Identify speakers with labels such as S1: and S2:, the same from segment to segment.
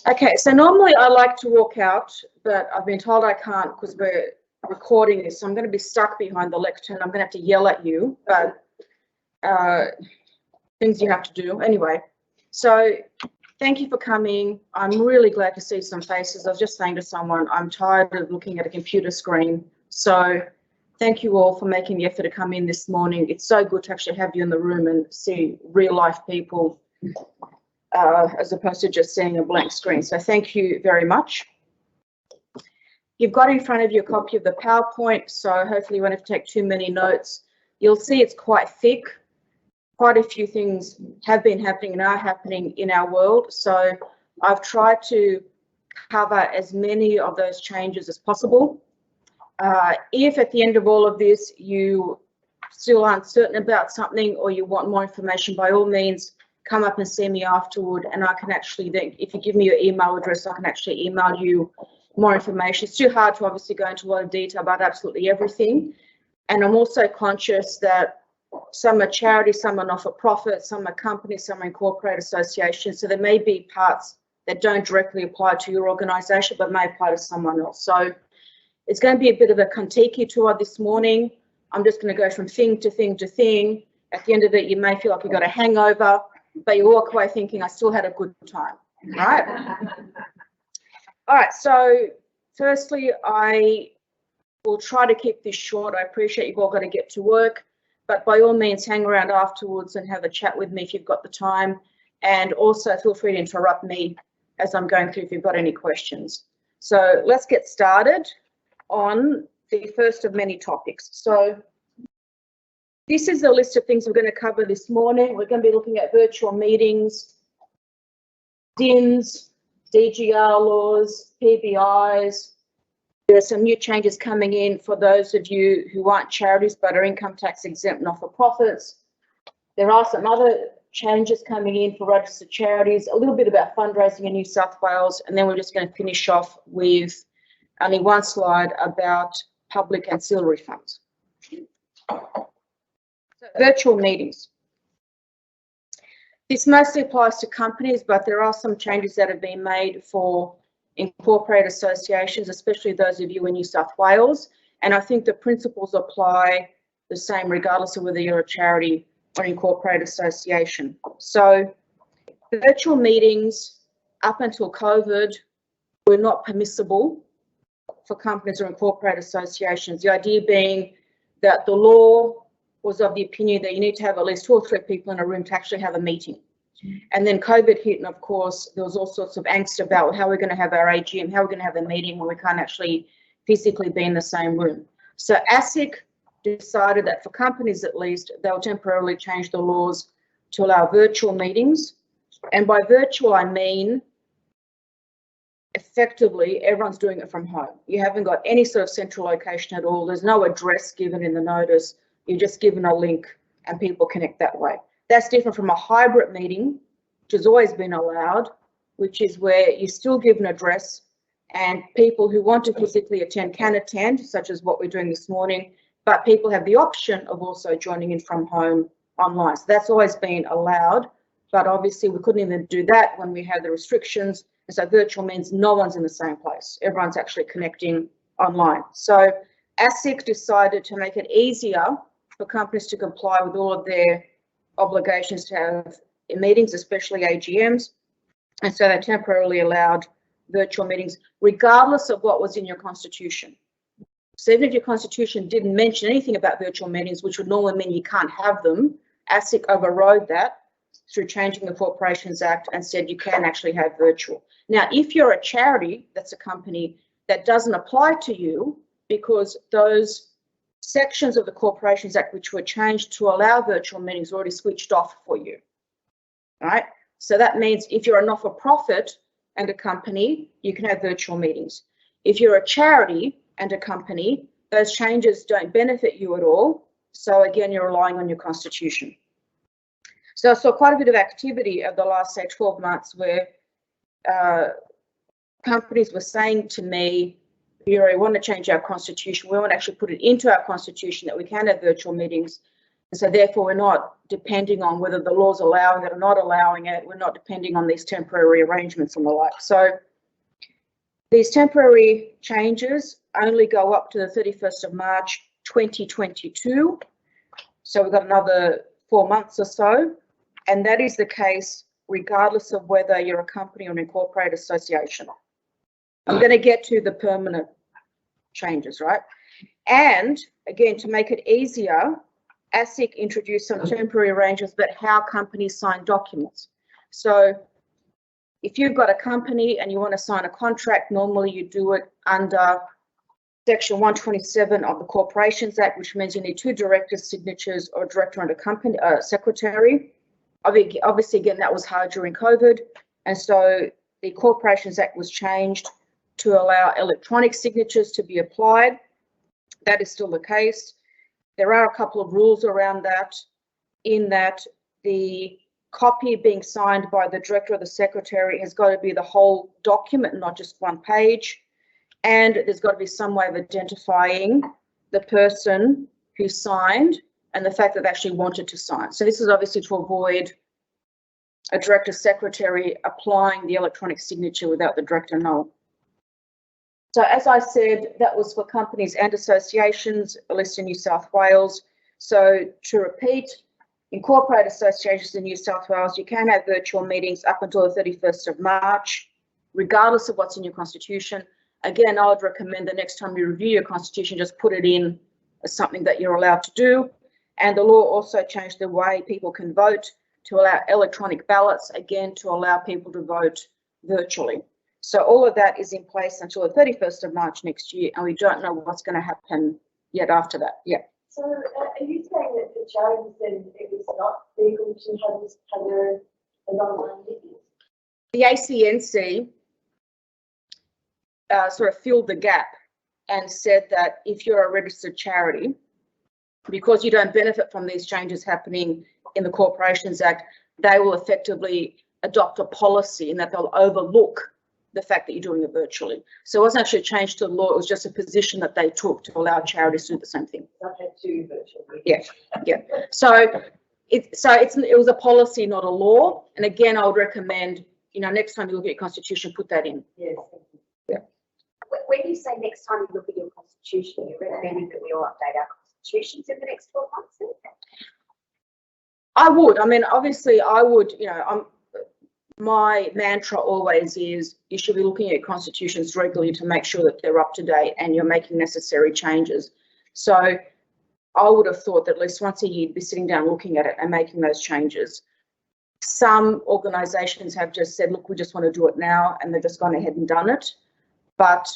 S1: Okay, so normally I like to walk out, but I've been told I can't because we're recording this, so I'm going to be stuck behind the lectern. I'm going to have to yell at you, but things you have to do anyway. So thank you for coming. I'm really glad to see some faces. I was just saying to someone, I'm tired of looking at a computer screen. So thank you all for making the effort to come in this morning. It's so good to actually have you in the room and see real life people as opposed to just seeing a blank screen. So thank you very much. You've got in front of you a copy of the PowerPoint, so hopefully you won't have to take too many notes. You'll see it's quite thick. Quite a few things have been happening and are happening in our world. So I've tried to cover as many of those changes as possible. If at the end of all of this you still aren't certain about something or you want more information, by all means, come up and see me afterward, and I can actually then, if you give me your email address, I can actually email you more information. It's too hard to obviously go into a lot of detail about absolutely everything. And I'm also conscious that some are charities, some are not-for-profit, some are companies, some are incorporated associations. So there may be parts that don't directly apply to your organisation, but may apply to someone else. So it's going to be a bit of a Kontiki tour this morning. I'm just going to go from thing to thing to thing. At the end of it, you may feel like you got a hangover, but you walk away thinking, I still had a good time, right? All right, so firstly, I will try to keep this short. I appreciate you've all got to get to work, but by all means, hang around afterwards and have a chat with me if you've got the time. And also feel free to interrupt me as I'm going through if you've got any questions. So let's get started on the first of many topics. So this is a list of things we're going to cover this morning. We're going to be looking at virtual meetings, DINs, Dgr laws, PBIs. There are some new changes coming in for those of you who aren't charities but are income tax exempt not-for-profits. There are some other changes coming in for registered charities, a little bit about fundraising in New South Wales, and then we're just going to finish off with only one slide about public ancillary funds. So, virtual meetings. This mostly applies to companies, but there are some changes that have been made for incorporated associations, especially those of you in New South Wales. And I think the principles apply the same regardless of whether you're a charity or an incorporated association. So virtual meetings up until COVID were not permissible for companies or incorporated associations. The idea being that the law was of the opinion that you need to have at least 2 or 3 people in a room to actually have a meeting. And then COVID hit, and of course, there was all sorts of angst about how we're going to have our AGM, how we're going to have a meeting when we can't actually physically be in the same room. So ASIC decided that for companies at least, they'll temporarily change the laws to allow virtual meetings. And by virtual, I mean effectively everyone's doing it from home. You haven't got any sort of central location at all. There's no address given in the notice. You're just given a link and people connect that way. That's different from a hybrid meeting, which has always been allowed, which is where you still give an address and people who want to physically attend can attend, such as what we're doing this morning, but people have the option of also joining in from home online. So that's always been allowed, but obviously we couldn't even do that when we had the restrictions. And so virtual means no one's in the same place. Everyone's actually connecting online. So ASIC decided to make it easier for companies to comply with all of their obligations to have meetings, especially AGMs. And so they temporarily allowed virtual meetings, regardless of what was in your constitution. So even if your constitution didn't mention anything about virtual meetings, which would normally mean you can't have them, ASIC overrode that through changing the Corporations Act and said you can actually have virtual. Now, if you're a charity, that's a company, that doesn't apply to you because those sections of the Corporations Act which were changed to allow virtual meetings already switched off for you, right? So that means if you're a not-for-profit and a company, you can have virtual meetings. If you're a charity and a company, those changes don't benefit you at all. So again, you're relying on your constitution. So I saw quite a bit of activity over the last, say, 12 months where companies were saying to me, we want to change our constitution. We want to actually put it into our constitution that we can have virtual meetings. So therefore, we're not depending on whether the law's allowing it or not allowing it. We're not depending on these temporary arrangements and the like. So these temporary changes only go up to the 31st of March 2022. So we've got another 4 months or so. And that is the case regardless of whether you're a company or an incorporated association. I'm going to get to the permanent changes, right? And again, to make it easier, ASIC introduced some temporary arrangements about how companies sign documents. So if you've got a company and you want to sign a contract, normally you do it under Section 127 of the Corporations Act, which means you need 2 directors' signatures or a director and a company secretary. Obviously, again, that was hard during COVID, and so the Corporations Act was changed to allow electronic signatures to be applied. That is still the case. There are a couple of rules around that, in that the copy being signed by the director or the secretary has got to be the whole document, not just one page. And there's got to be some way of identifying the person who signed and the fact that they actually wanted to sign. So this is obviously to avoid a director secretary applying the electronic signature without the director knowing. So as I said, that was for companies and associations, at least in New South Wales. So to repeat, incorporated associations in New South Wales, you can have virtual meetings up until the 31st of March, regardless of what's in your constitution. Again, I would recommend the next time you review your constitution, just put it in as something that you're allowed to do. And the law also changed the way people can vote to allow electronic ballots, again, to allow people to vote virtually. So all of that is in place until the 31st of March next year, and we don't know what's going to happen yet after that. Yeah.
S2: So are you saying that for charities then it was not legal to have an online meeting?
S1: The ACNC sort of filled the gap and said that if you're a registered charity, because you don't benefit from these changes happening in the Corporations Act, they will effectively adopt a policy in that they'll overlook the fact that you're doing it virtually. So it wasn't actually a change to the law, it was just a position that they took to allow charities to do the same thing.
S2: I had 2 virtual meetings.
S1: Yeah, yeah. So it was a policy, not a law. And again, I would recommend, next time you look at your constitution, put that in.
S2: Yes.
S1: Yeah.
S3: When you say next time you look at your constitution, you're recommending that we all update our constitutions in the next 12 months?
S1: I would. I mean, obviously, I would. My mantra always is you should be looking at constitutions regularly to make sure that they're up to date and you're making necessary changes. So I would have thought that at least once a year you'd be sitting down looking at it and making those changes. Some organisations have just said, look, we just want to do it now, and they've just gone ahead and done it. But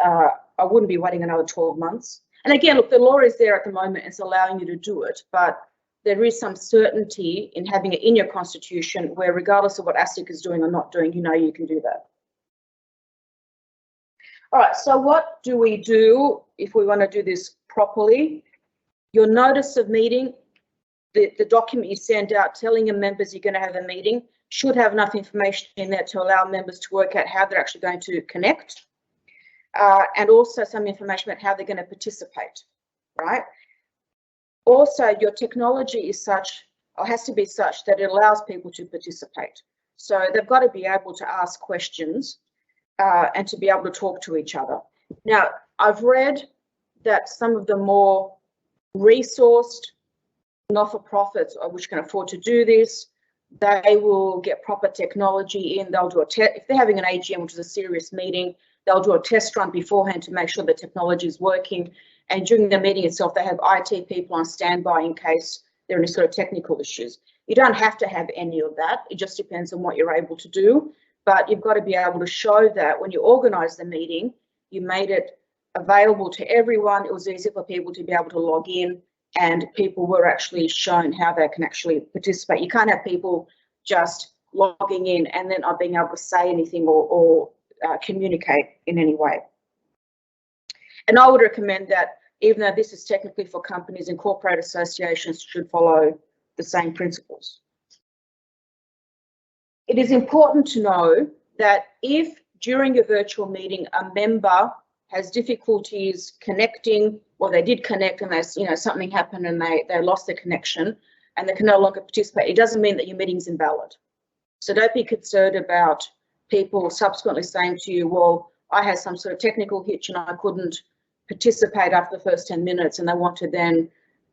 S1: I wouldn't be waiting another 12 months. And again, look, the law is there at the moment, it's allowing you to do it, but there is some certainty in having it in your constitution where regardless of what ASIC is doing or not doing, you can do that. All right, so what do we do if we want to do this properly? Your notice of meeting, the document you send out telling your members you're going to have a meeting should have enough information in there to allow members to work out how they're actually going to connect, and also some information about how they're going to participate, right? Also, your technology is such, or has to be such, that it allows people to participate. So they've got to be able to ask questions and to be able to talk to each other. Now, I've read that some of the more resourced not-for-profits, which can afford to do this, they will get proper technology in. They'll do a test. If they're having an AGM, which is a serious meeting, they'll do a test run beforehand to make sure the technology is working. And during the meeting itself, they have IT people on standby in case there are any sort of technical issues. You don't have to have any of that. It just depends on what you're able to do. But you've got to be able to show that when you organise the meeting, you made it available to everyone. It was easy for people to be able to log in, and people were actually shown how they can actually participate. You can't have people just logging in and then not being able to say anything or communicate in any way. And I would recommend that even though this is technically for companies, incorporated associations should follow the same principles. It is important to know that if during your virtual meeting a member has difficulties connecting, or they did connect and there's, something happened and they lost their connection and they can no longer participate, it doesn't mean that your meeting's invalid. So don't be concerned about people subsequently saying to you, well, I had some sort of technical hitch and I couldn't participate after the first 10 minutes, and they want to then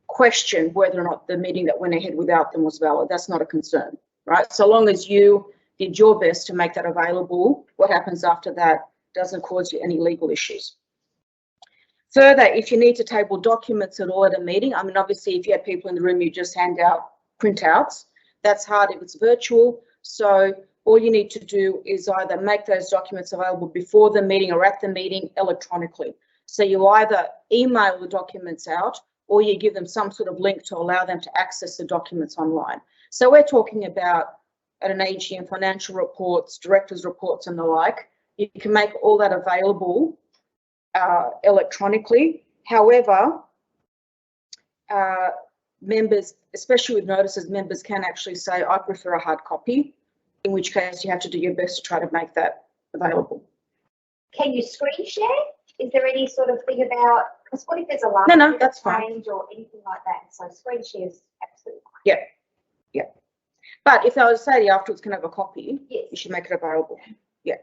S1: question whether or not the meeting that went ahead without them was valid. That's not a concern, right? So long as you did your best to make that available, what happens after that doesn't cause you any legal issues. Further, if you need to table documents at all at a meeting, I mean, obviously, if you have people in the room, you just hand out printouts. That's hard if it's virtual. So all you need to do is either make those documents available before the meeting or at the meeting electronically. So you either email the documents out or you give them some sort of link to allow them to access the documents online. So we're talking about at an AGM, financial reports, directors' reports and the like. You can make all that available electronically. However, members, especially with notices, members can actually say, I prefer a hard copy, in which case you have to do your best to try to make that available.
S3: Can you screen share? Is there any sort of thing about, because what if there's a last
S1: No, that's fine.
S3: change or anything like that? So screen share is absolutely fine.
S1: Yeah. But if I was to say to you afterwards can have a copy,
S3: Yes.
S1: you should make it available. Yeah.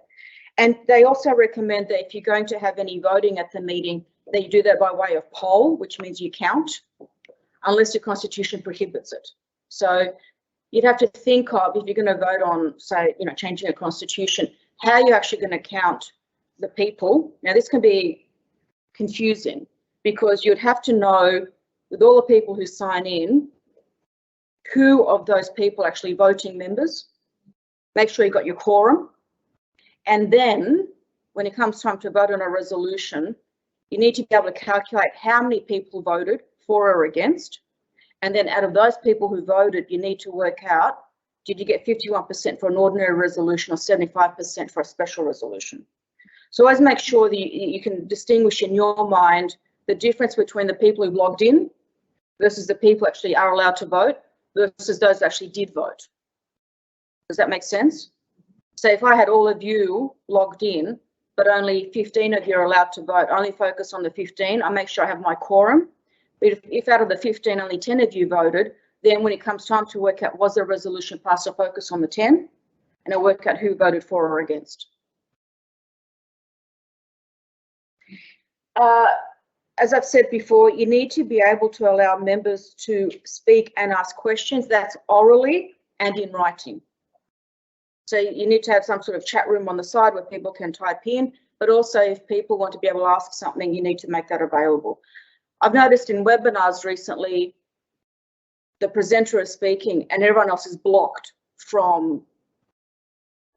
S1: And they also recommend that if you're going to have any voting at the meeting, that you do that by way of poll, which means you count, unless your constitution prohibits it. So you'd have to think of, if you're going to vote on, say, changing a constitution, how you're actually going to count the people. Now, this can be confusing because you'd have to know, with all the people who sign in, who of those people actually voting members. Make sure you got your quorum. And then when it comes time to vote on a resolution, you need to be able to calculate how many people voted for or against. And then out of those people who voted, you need to work out, did you get 51% for an ordinary resolution or 75% for a special resolution? So always make sure that you can distinguish in your mind the difference between the people who've logged in versus the people actually are allowed to vote versus those that actually did vote. Does that make sense? So if I had all of you logged in, but only 15 of you are allowed to vote, only focus on the 15, I make sure I have my quorum. But if out of the 15, only 10 of you voted, then when it comes time to work out was the resolution passed, I'll focus on the 10 and I'll work out who voted for or against. As I've said before, you need to be able to allow members to speak and ask questions. That's orally and in writing. So you need to have some sort of chat room on the side where people can type in, but also if people want to be able to ask something, you need to make that available. I've noticed in webinars recently, the presenter is speaking and everyone else is blocked from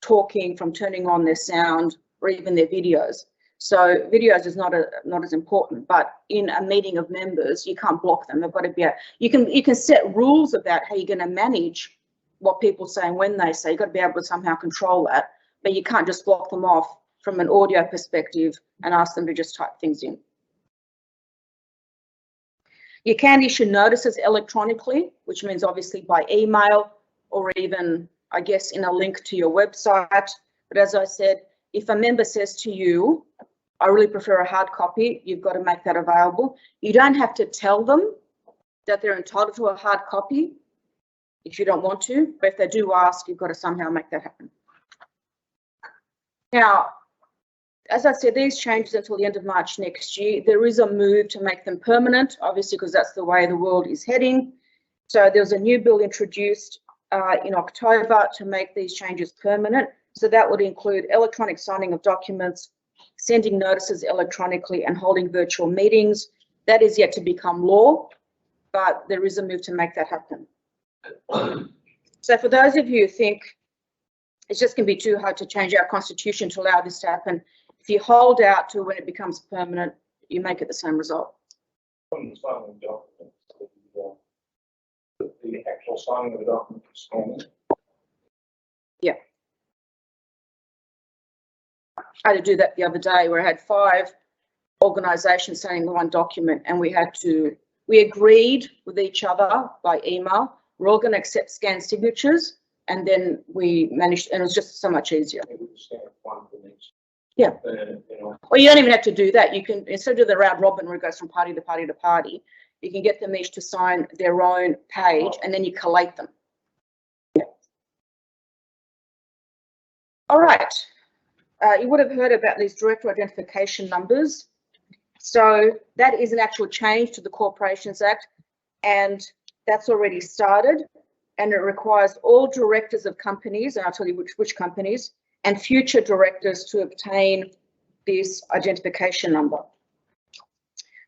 S1: talking, from turning on their sound or even their videos. So videos is not as important, but in a meeting of members, you can't block them. They've got to be you can set rules about how you're going to manage what people say and when they say. You've got to be able to somehow control that, but you can't just block them off from an audio perspective and ask them to just type things in. You can issue notices electronically, which means obviously by email or even, I guess, in a link to your website. But as I said, if a member says to you, I really prefer a hard copy, you've got to make that available. You don't have to tell them that they're entitled to a hard copy if you don't want to, but if they do ask, you've got to somehow make that happen. Now, as I said, these changes until the end of March next year. There is a move to make them permanent, obviously, because that's the way the world is heading. So there was a new bill introduced in October to make these changes permanent. So that would include electronic signing of documents, sending notices electronically and holding virtual meetings. That is yet to become law, but there is a move to make that happen. So for those of you who think it's just going to be too hard to change our constitution to allow this to happen, if you hold out to when it becomes permanent, you make it the same result.
S4: When the signing of documents, the actual signing of the document is signed.
S1: Yeah. I had to do that the other day where I had 5 organisations signing the one document and we agreed with each other by email, we're all going to accept scanned signatures, and then we managed, and it was just so much easier.
S4: It would stand one for each.
S1: Yeah.
S4: In
S1: Or you don't even have to do that. You can, instead of the round robin where it goes from party to party to party, you can get them each to sign their own page and then you collate them. Yeah. All right. You would have heard about these director identification numbers. So that is an actual change to the Corporations Act, and that's already started, and it requires all directors of companies, and I'll tell you which companies, and future directors to obtain this identification number.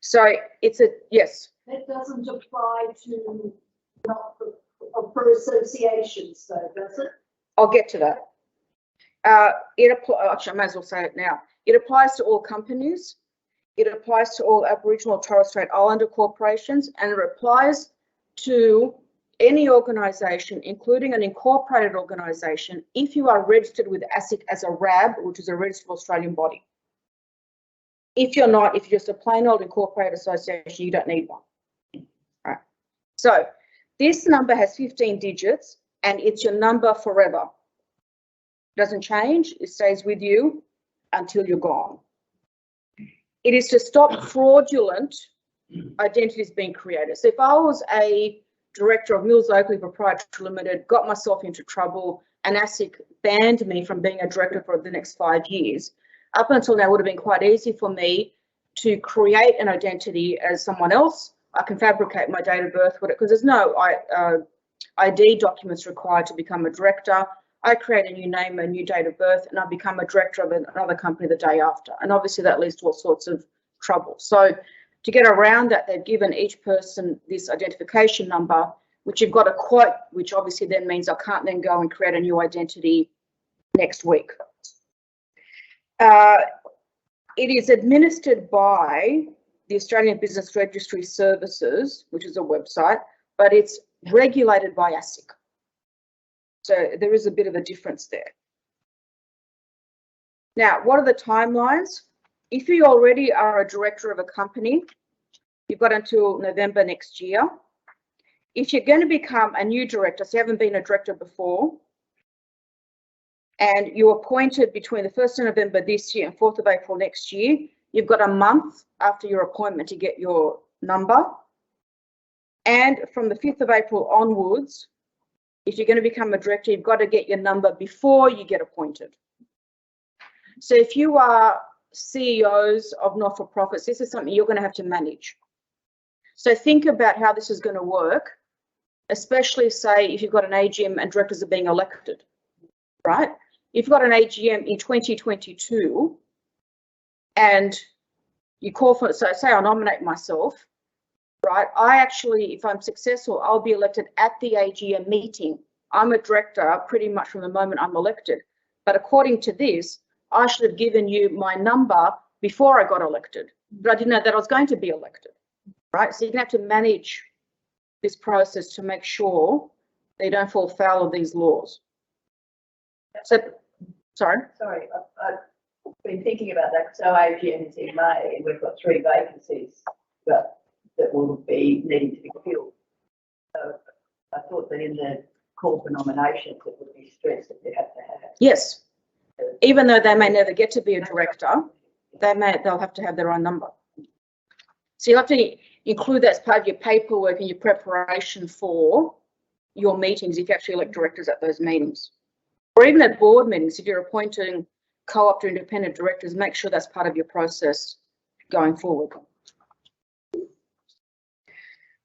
S1: So it's a, yes.
S2: That doesn't apply to not for associations though, does it?
S1: I'll get to that. Actually, I may as well say it now. It applies to all companies. It applies to all Aboriginal Torres Strait Islander corporations, and it applies to any organisation, including an incorporated organisation, if you are registered with ASIC as a RAB, which is a registered Australian body. If you're not, if you're just a plain old incorporated association, you don't need one. All right. So this number has 15 digits, and it's your number forever. Doesn't change, it stays with you until you're gone. It is to stop fraudulent identities being created. So if I was a director of Mills Oakley Proprietary Limited, got myself into trouble, and ASIC banned me from being a director for the next 5 years, up until now it would have been quite easy for me to create an identity as someone else. I can fabricate my date of birth with it because there's no ID documents required to become a director. I create a new name, a new date of birth, and I become a director of another company the day after. And obviously that leads to all sorts of trouble. So to get around that, they've given each person this identification number, which you've got to quote, which obviously then means I can't then go and create a new identity next week. It is administered by the Australian Business Registry Services, which is a website, but it's regulated by ASIC. So there is a bit of a difference there. Now, what are the timelines? If you already are a director of a company, you've got until November next year. If you're going to become a new director, so you haven't been a director before, and you're appointed between the 1st of November this year and 4th of April next year, you've got a month after your appointment to get your number. And from the 5th of April onwards, if you're going to become a director, you've got to get your number before you get appointed. So if you are CEOs of not-for-profits, this is something you're going to have to manage. So think about how this is going to work, especially say if you've got an AGM and directors are being elected, right? If you've got an AGM in 2022 and you call for, so say I nominate myself, right? I actually, if I'm successful, I'll be elected at the AGM meeting. I'm a director pretty much from the moment I'm elected. But according to this, I should have given you my number before I got elected, but I didn't know that I was going to be elected, right? So you're going to have to manage this process to make sure they don't fall foul of these laws. So, sorry?
S5: Sorry, I've been thinking about that. So AGM is in May and we've got 3 vacancies that will be needing to be filled. So I thought that in the call for nominations it would be stressed that you have to have.
S1: Yes. Even though they may never get to be a director, they'll have to have their own number. So you'll have to include that as part of your paperwork and your preparation for your meetings if you actually elect directors at those meetings. Or even at board meetings, if you're appointing co-op or independent directors, make sure that's part of your process going forward.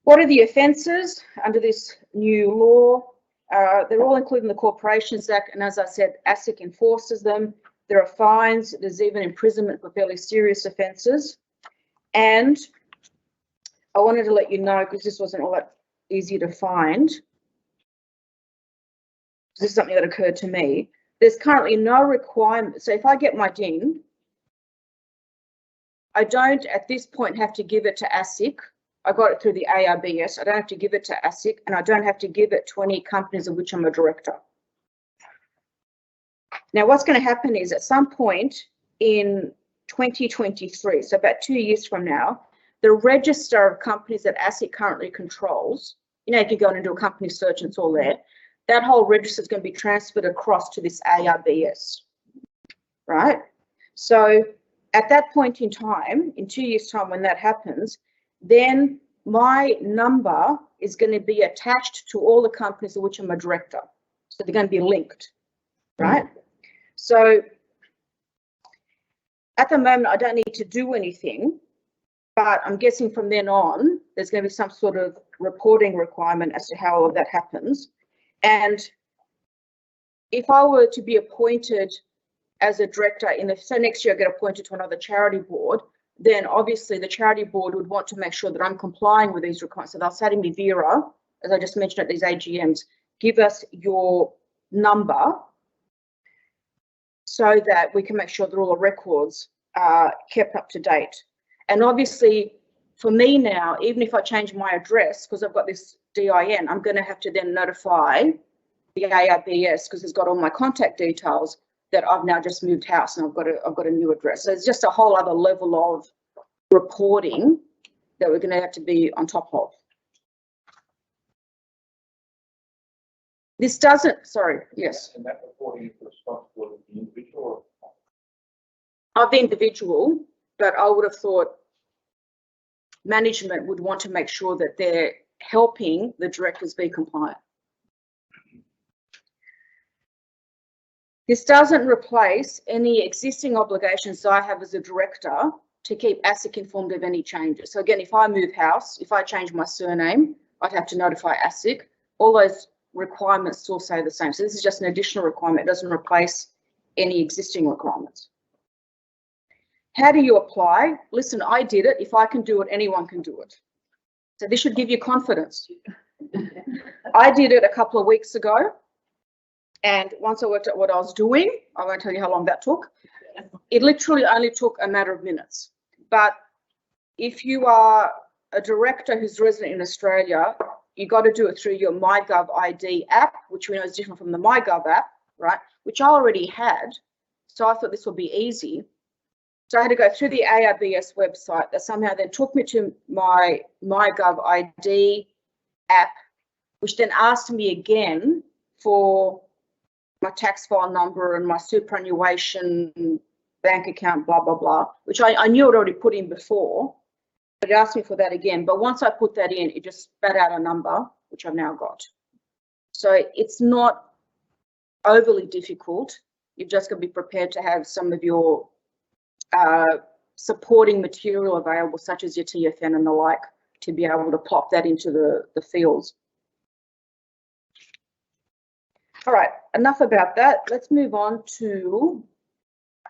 S1: What are the offences under this new law? They're all included in the Corporations Act, and as I said, ASIC enforces them. There are fines, there's even imprisonment for fairly serious offences. And I wanted to let you know, because this wasn't all that easy to find, this is something that occurred to me, there's currently no requirement. So if I get my DIN, I don't at this point have to give it to ASIC. I got it through the ARBS. I don't have to give it to ASIC, and I don't have to give it to any companies of which I'm a director. Now, what's going to happen is at some point in 2023, so about 2 years from now, the register of companies that ASIC currently controls, you know, you can go and do a company search and it's all there, that whole register is going to be transferred across to this ARBS, right? So at that point in time, in 2 years' time, when that happens, then my number is going to be attached to all the companies of which I'm a director. So they're going to be linked, right? So at the moment, I don't need to do anything, but I'm guessing from then on, there's going to be some sort of reporting requirement as to how all of that happens. And if I were to be appointed as a director so next year I get appointed to another charity board, then obviously the charity board would want to make sure that I'm complying with these requirements. So they'll say to me, Vera, as I just mentioned at these AGMs, give us your number so that we can make sure that all the records are kept up to date. And obviously for me now, even if I change my address, because I've got this DIN, I'm going to have to then notify the ARBS because it's got all my contact details that I've now just moved house and I've got a new address. So it's just a whole other level of reporting that we're going to have to be on top of. This doesn't, sorry, yes.
S4: And that reporting is the responsibility of the individual.
S1: Of the individual, but I would have thought management would want to make sure that they're helping the directors be compliant. This doesn't replace any existing obligations I have as a director to keep ASIC informed of any changes. So again, if I move house, if I change my surname, I'd have to notify ASIC. All those requirements still say the same. So this is just an additional requirement. It doesn't replace any existing requirements. How do you apply? Listen, I did it. If I can do it, anyone can do it. So this should give you confidence. I did it a couple of weeks ago. And once I worked out what I was doing, I won't tell you how long that took. It literally only took a matter of minutes. But if you are a director who's resident in Australia, you got to do it through your MyGov ID app, which we know is different from the MyGov app, right? Which I already had. So I thought this would be easy. So I had to go through the ARBS website that somehow then took me to my MyGov ID app, which then asked me again for my tax file number and my superannuation bank account, blah, blah, blah, which I knew I'd already put in before, but it asked me for that again. But once I put that in, it just spat out a number, which I've now got. So it's not overly difficult. You've just got to be prepared to have some of your supporting material available, such as your TFN and the like, to be able to plop that into the fields. All right, enough about that. Let's move on to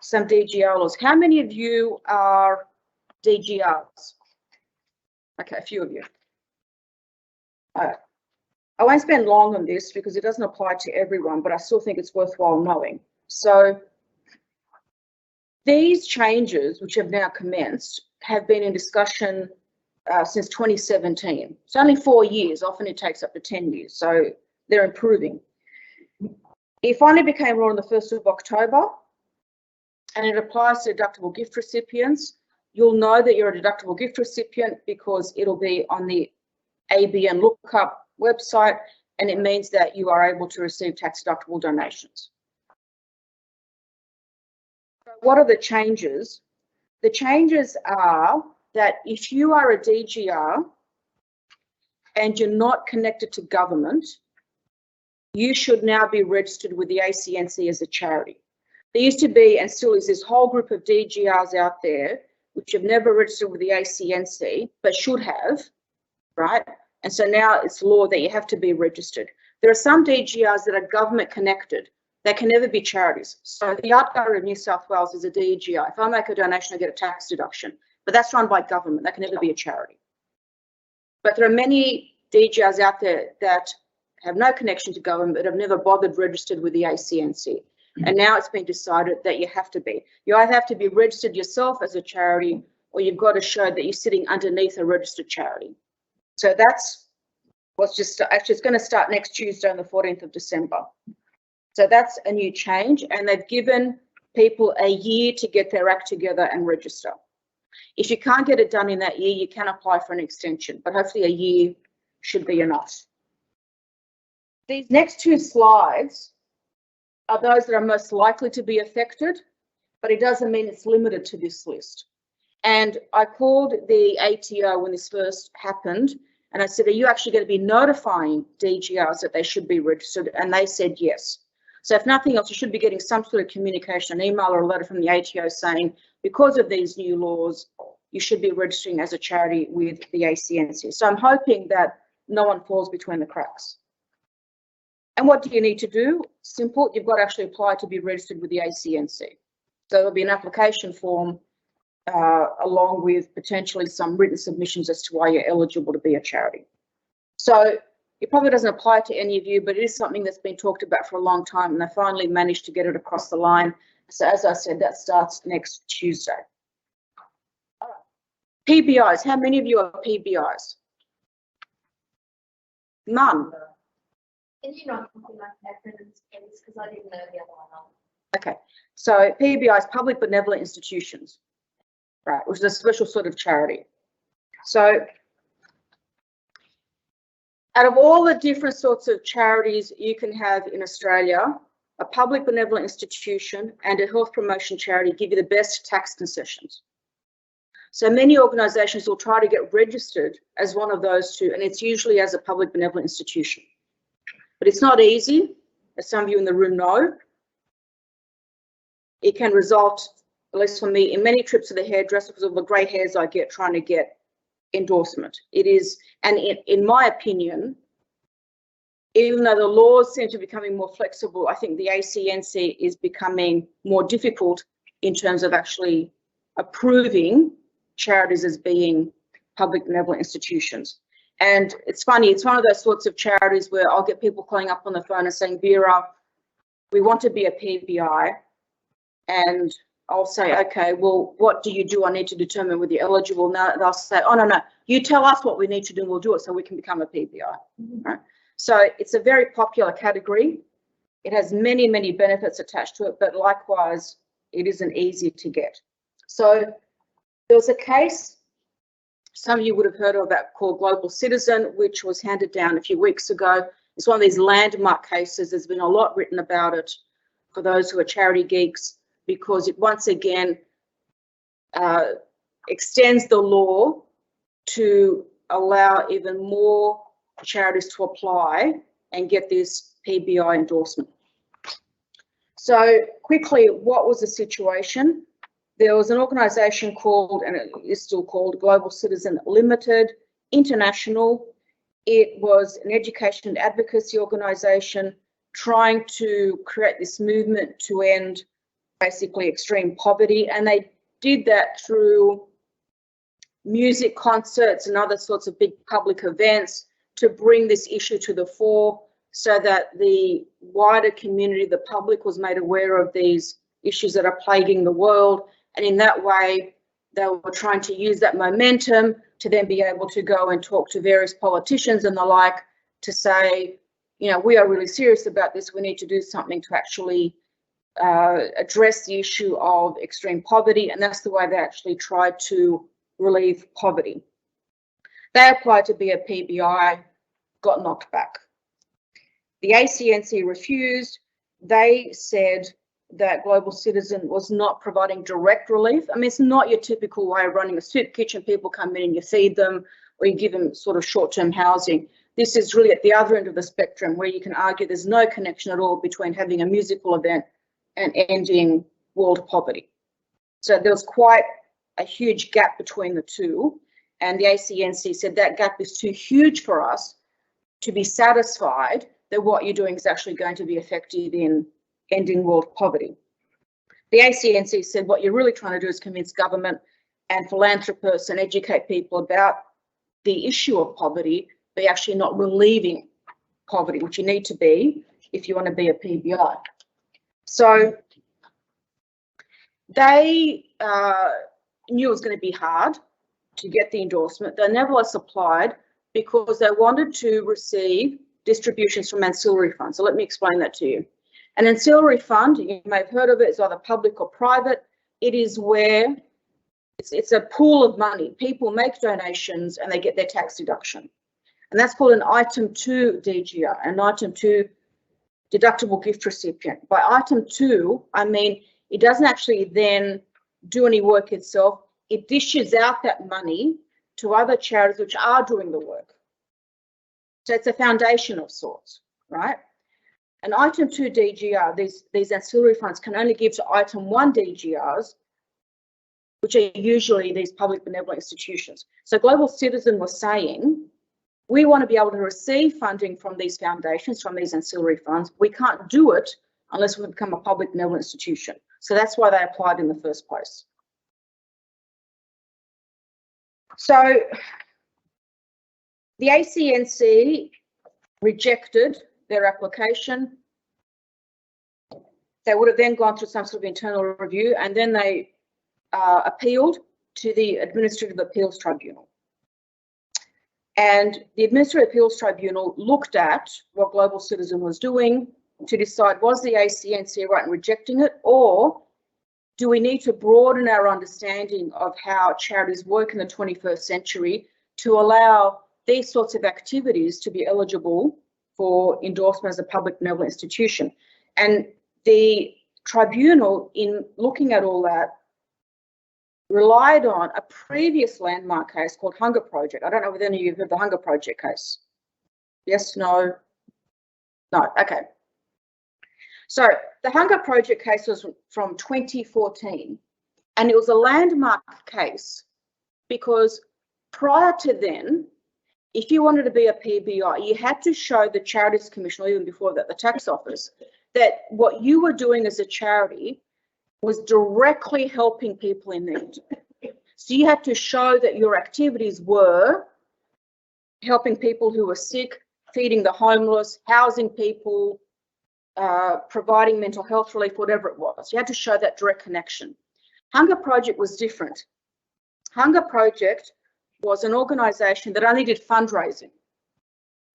S1: some Dgr laws. How many of you are Dgrs? Okay, a few of you. All right. I won't spend long on this because it doesn't apply to everyone, but I still think it's worthwhile knowing. So these changes, which have now commenced, have been in discussion since 2017. It's only 4 years. Often it takes up to 10 years. So they're improving. It finally became law on the 1st of October, and it applies to deductible gift recipients. You'll know that you're a deductible gift recipient because it'll be on the ABN lookup website, and it means that you are able to receive tax deductible donations. What are the changes? The changes are that if you are a DGR and you're not connected to government, you should now be registered with the ACNC as a charity. There used to be, and still is, this whole group of DGRs out there which have never registered with the ACNC, but should have, right? And so now it's law that you have to be registered. There are some DGRs that are government connected. They can never be charities. So the Art Gallery of New South Wales is a DGR. If I make a donation, I get a tax deduction, but that's run by government. That can never be a charity. But there are many DGRs out there that have no connection to government, but have never bothered registered with the ACNC. And now it's been decided that you have to be. You either have to be registered yourself as a charity, or you've got to show that you're sitting underneath a registered charity. So that's what's just, actually it's going to start next Tuesday on the 14th of December. So that's a new change, and they've given people a year to get their act together and register. If you can't get it done in that year, you can apply for an extension, but hopefully a year should be enough. These next two slides are those that are most likely to be affected. but it doesn't mean it's limited to this list. And I called the ATO when this first happened, and I said, are you actually going to be notifying DGRs that they should be registered? And they said yes. So if nothing else, you should be getting some sort of communication, an email or a letter from the ATO saying, because of these new laws, you should be registering as a charity with the ACNC. So I'm hoping that no one falls between the cracks. And what do you need to do? Simple, you've got to actually apply to be registered with the ACNC. So there'll be an application form along with potentially some written submissions as to why you're eligible to be a charity. So it probably doesn't apply to any of you, but it is something that's been talked about for a long time, and I finally managed to get it across the line. So as I said, that starts next Tuesday. All right. PBIs, how many of you are PBIs? None.
S2: Can you not something like acronyms, please? Because I didn't know the other one.
S1: Okay, so PBIs, public benevolent institutions, right, which is a special sort of charity. So out of all the different sorts of charities you can have in Australia, a public benevolent institution and a health promotion charity give you the best tax concessions. So many organisations will try to get registered as one of those two, and it's usually as a public benevolent institution. But it's not easy, as some of you in the room know. It can result, at least for me, in many trips to the hairdresser because of the grey hairs I get trying to get endorsement. It is, and in my opinion, even though the laws seem to be becoming more flexible, I think the ACNC is becoming more difficult in terms of actually approving charities as being public benevolent institutions. And it's funny, it's one of those sorts of charities where I'll get people calling up on the phone and saying, Vera, we want to be a PBI. And I'll say, okay, well, what do you do? I need to determine whether you're eligible. Now they'll say, oh, no, you tell us what we need to do and we'll do it so we can become a PBI. Right? So it's a very popular category. It has many, many benefits attached to it, but likewise, it isn't easy to get. So there was a case some of you would have heard of that called Global Citizen, which was handed down a few weeks ago. It's one of these landmark cases. There's been a lot written about it for those who are charity geeks, because it once again extends the law to allow even more charities to apply and get this PBI endorsement. So quickly, what was the situation? There was an organisation called, and it is still called, Global Citizen Limited International. It was an education and advocacy organisation trying to create this movement to end basically extreme poverty, and they did that through music concerts and other sorts of big public events to bring this issue to the fore so that the wider community, the public, was made aware of these issues that are plaguing the world. And in that way, they were trying to use that momentum to then be able to go and talk to various politicians and the like to say, you know, we are really serious about this. We need to do something to actually address the issue of extreme poverty. And that's the way they actually tried to relieve poverty. They applied to be a PBI, got knocked back. The ACNC refused. They said that Global Citizen was not providing direct relief. I mean, it's not your typical way of running a soup kitchen. People come in and you feed them or you give them sort of short-term housing. This is really at the other end of the spectrum where you can argue there's no connection at all between having a musical event and ending world poverty. So there was quite a huge gap between the two. And the ACNC said that gap is too huge for us to be satisfied that what you're doing is actually going to be effective in ending world poverty. The ACNC said what you're really trying to do is convince government and philanthropists and educate people about the issue of poverty, but actually not relieving poverty, which you need to be if you want to be a PBI. So they knew it was going to be hard to get the endorsement. They nevertheless applied because they wanted to receive distributions from ancillary funds. So let me explain that to you. An ancillary fund, you may have heard of it, it's either public or private. It is where it's a pool of money. People make donations and they get their tax deduction. And that's called an item 2 DGR, an item 2 deductible gift recipient. By item 2, I mean it doesn't actually then do any work itself. It dishes out that money to other charities which are doing the work. So it's a foundation of sorts, right? And item 2 DGR, these ancillary funds can only give to item 1 DGRs, which are usually these public benevolent institutions. So Global Citizen was saying, we want to be able to receive funding from these foundations, from these ancillary funds. We can't do it unless we become a public benevolent institution. So that's why they applied in the first place. So the ACNC rejected their application. They would have then gone through some sort of internal review, and then they appealed to the Administrative Appeals Tribunal. And the Administrative Appeals Tribunal looked at what Global Citizen was doing to decide, was the ACNC right in rejecting it, or do we need to broaden our understanding of how charities work in the 21st century to allow these sorts of activities to be eligible for endorsement as a public benevolent institution? And the tribunal, in looking at all that, relied on a previous landmark case called Hunger Project. I don't know whether any of you have heard the Hunger Project case. Yes, no? No, okay. So the Hunger Project case was from 2014, and it was a landmark case because prior to then, if you wanted to be a PBI, you had to show the Charities Commission, or even before that, the tax office, that what you were doing as a charity was directly helping people in need. So you had to show that your activities were helping people who were sick, feeding the homeless, housing people, providing mental health relief, whatever it was. You had to show that direct connection. Hunger Project was different. Hunger Project was an organisation that only did fundraising.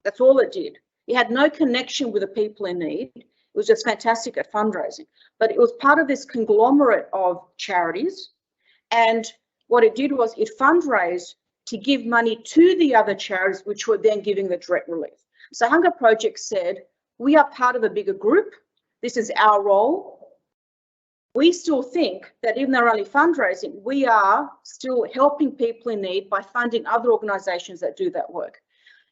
S1: That's all it did. It had no connection with the people in need. It was just fantastic at fundraising. But it was part of this conglomerate of charities. And what it did was it fundraised to give money to the other charities, which were then giving the direct relief. So Hunger Project said, we are part of a bigger group. This is our role. We still think that even though we're only fundraising, we are still helping people in need by funding other organisations that do that work.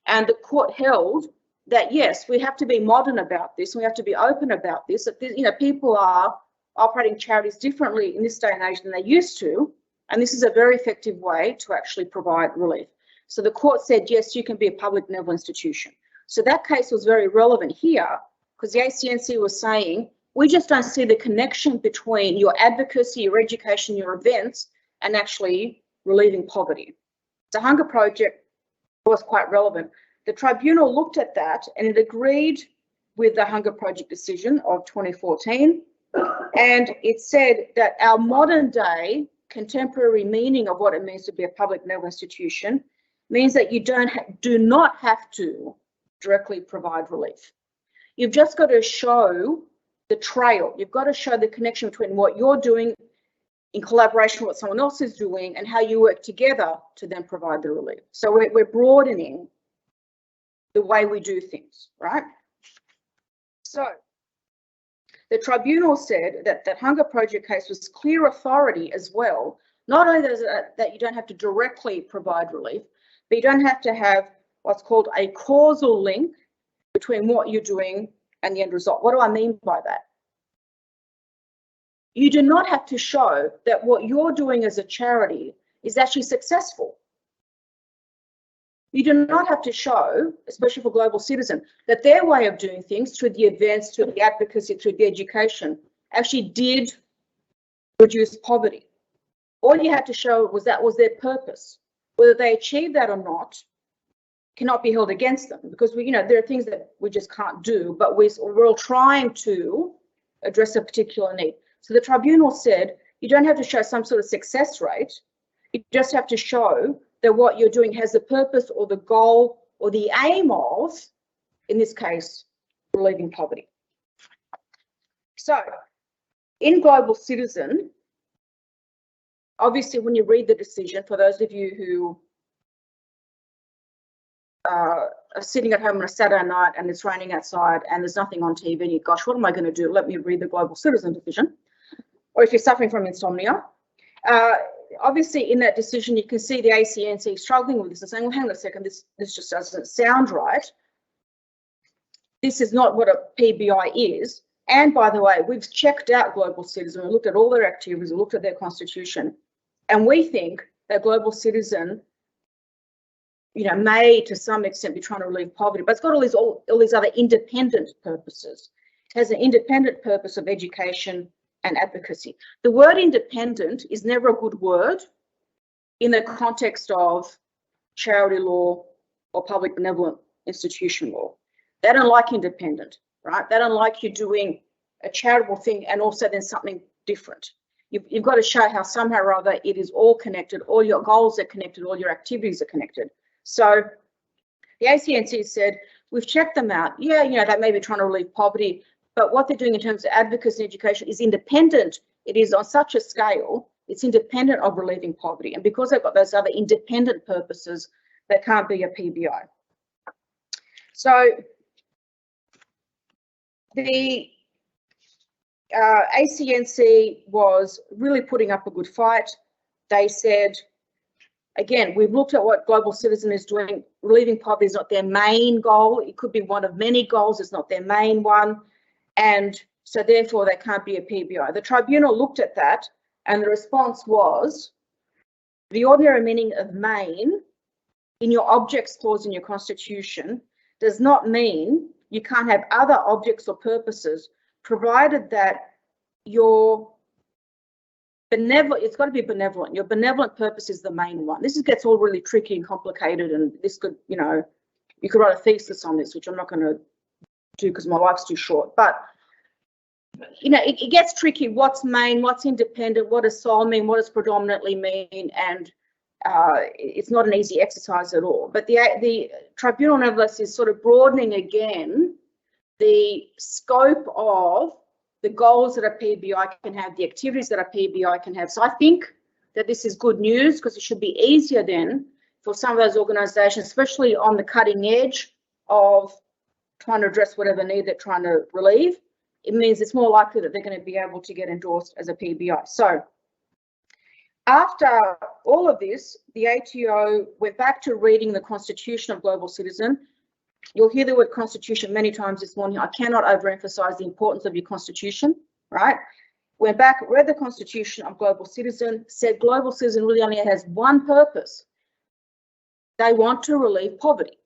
S1: And the court held that, yes, we have to be modern about this. We have to be open about this. That, you know, people are operating charities differently in this day and age than they used to. And this is a very effective way to actually provide relief. So the court said, yes, you can be a public benevolent institution. So that case was very relevant here because the ACNC was saying, we just don't see the connection between your advocacy, your education, your events, and actually relieving poverty. The Hunger Project was quite relevant. The tribunal looked at that and it agreed with the Hunger Project decision of 2014. And it said that our modern day contemporary meaning of what it means to be a public benevolent institution means that you do not have to directly provide relief. You've just got to show the trail. You've got to show the connection between what you're doing in collaboration with what someone else is doing and how you work together to then provide the relief. So we're broadening the way we do things, right? So the tribunal said that that Hunger Project case was clear authority as well. Not only that you don't have to directly provide relief, but you don't have to have what's called a causal link between what you're doing and the end result. What do I mean by that? You do not have to show that what you're doing as a charity is actually successful. You do not have to show, especially for Global Citizen, that their way of doing things through the events, through the advocacy, through the education, actually did reduce poverty. All you had to show was that was their purpose. Whether they achieved that or not cannot be held against them because there are things that we just can't do, but we're all trying to address a particular need. So the tribunal said you don't have to show some sort of success rate. You just have to show that what you're doing has the purpose or the goal or the aim of, in this case, relieving poverty. So in Global Citizen, obviously when you read the decision, for those of you who are sitting at home on a Saturday night and it's raining outside and there's nothing on TV and you, gosh, what am I going to do? Let me read the Global Citizen decision. or if you're suffering from insomnia. Obviously, in that decision, you can see the ACNC struggling with this and saying, well, hang on a second, this just doesn't sound right. This is not what a PBI is. And by the way, we've checked out Global Citizen, we looked at all their activities, we looked at their constitution, and we think that Global Citizen, may to some extent be trying to relieve poverty, but it's got all these other independent purposes. It has an independent purpose of education and advocacy. The word independent is never a good word in the context of charity law or public benevolent institution law. They don't like independent, right? They don't like you doing a charitable thing and also then something different. You've got to show how somehow or other it is all connected, all your goals are connected, all your activities are connected. So the ACNC said, we've checked them out. Yeah, they may be trying to relieve poverty, but what they're doing in terms of advocacy and education is independent. It is on such a scale, it's independent of relieving poverty. And because they've got those other independent purposes, they can't be a PBI. So the ACNC was really putting up a good fight. They said, again, we've looked at what Global Citizen is doing. Relieving poverty is not their main goal. It could be one of many goals. It's not their main one. And so therefore they can't be a PBI. The tribunal looked at that and the response was, the ordinary meaning of main in your objects clause in your constitution does not mean you can't have other objects or purposes, provided that your benevolent, it's got to be benevolent. Your benevolent purpose is the main one. This gets all really tricky and complicated, and this could, you could write a thesis on this, which I'm not going to do because my life's too short. But, it gets tricky. What's main, what's independent, what does sole mean, what does predominantly mean, and it's not an easy exercise at all. But the tribunal nevertheless is sort of broadening again the scope of the goals that a PBI can have, the activities that a PBI can have. So I think that this is good news because it should be easier then for some of those organisations, especially on the cutting edge of trying to address whatever need they're trying to relieve. It means it's more likely that they're going to be able to get endorsed as a PBI. So after all of this, the ATO went back to reading the Constitution of Global Citizen. You'll hear the word constitution many times this morning. I cannot overemphasize the importance of your constitution, right? Went back, read the Constitution of Global Citizen, said Global Citizen really only has one purpose. They want to relieve poverty.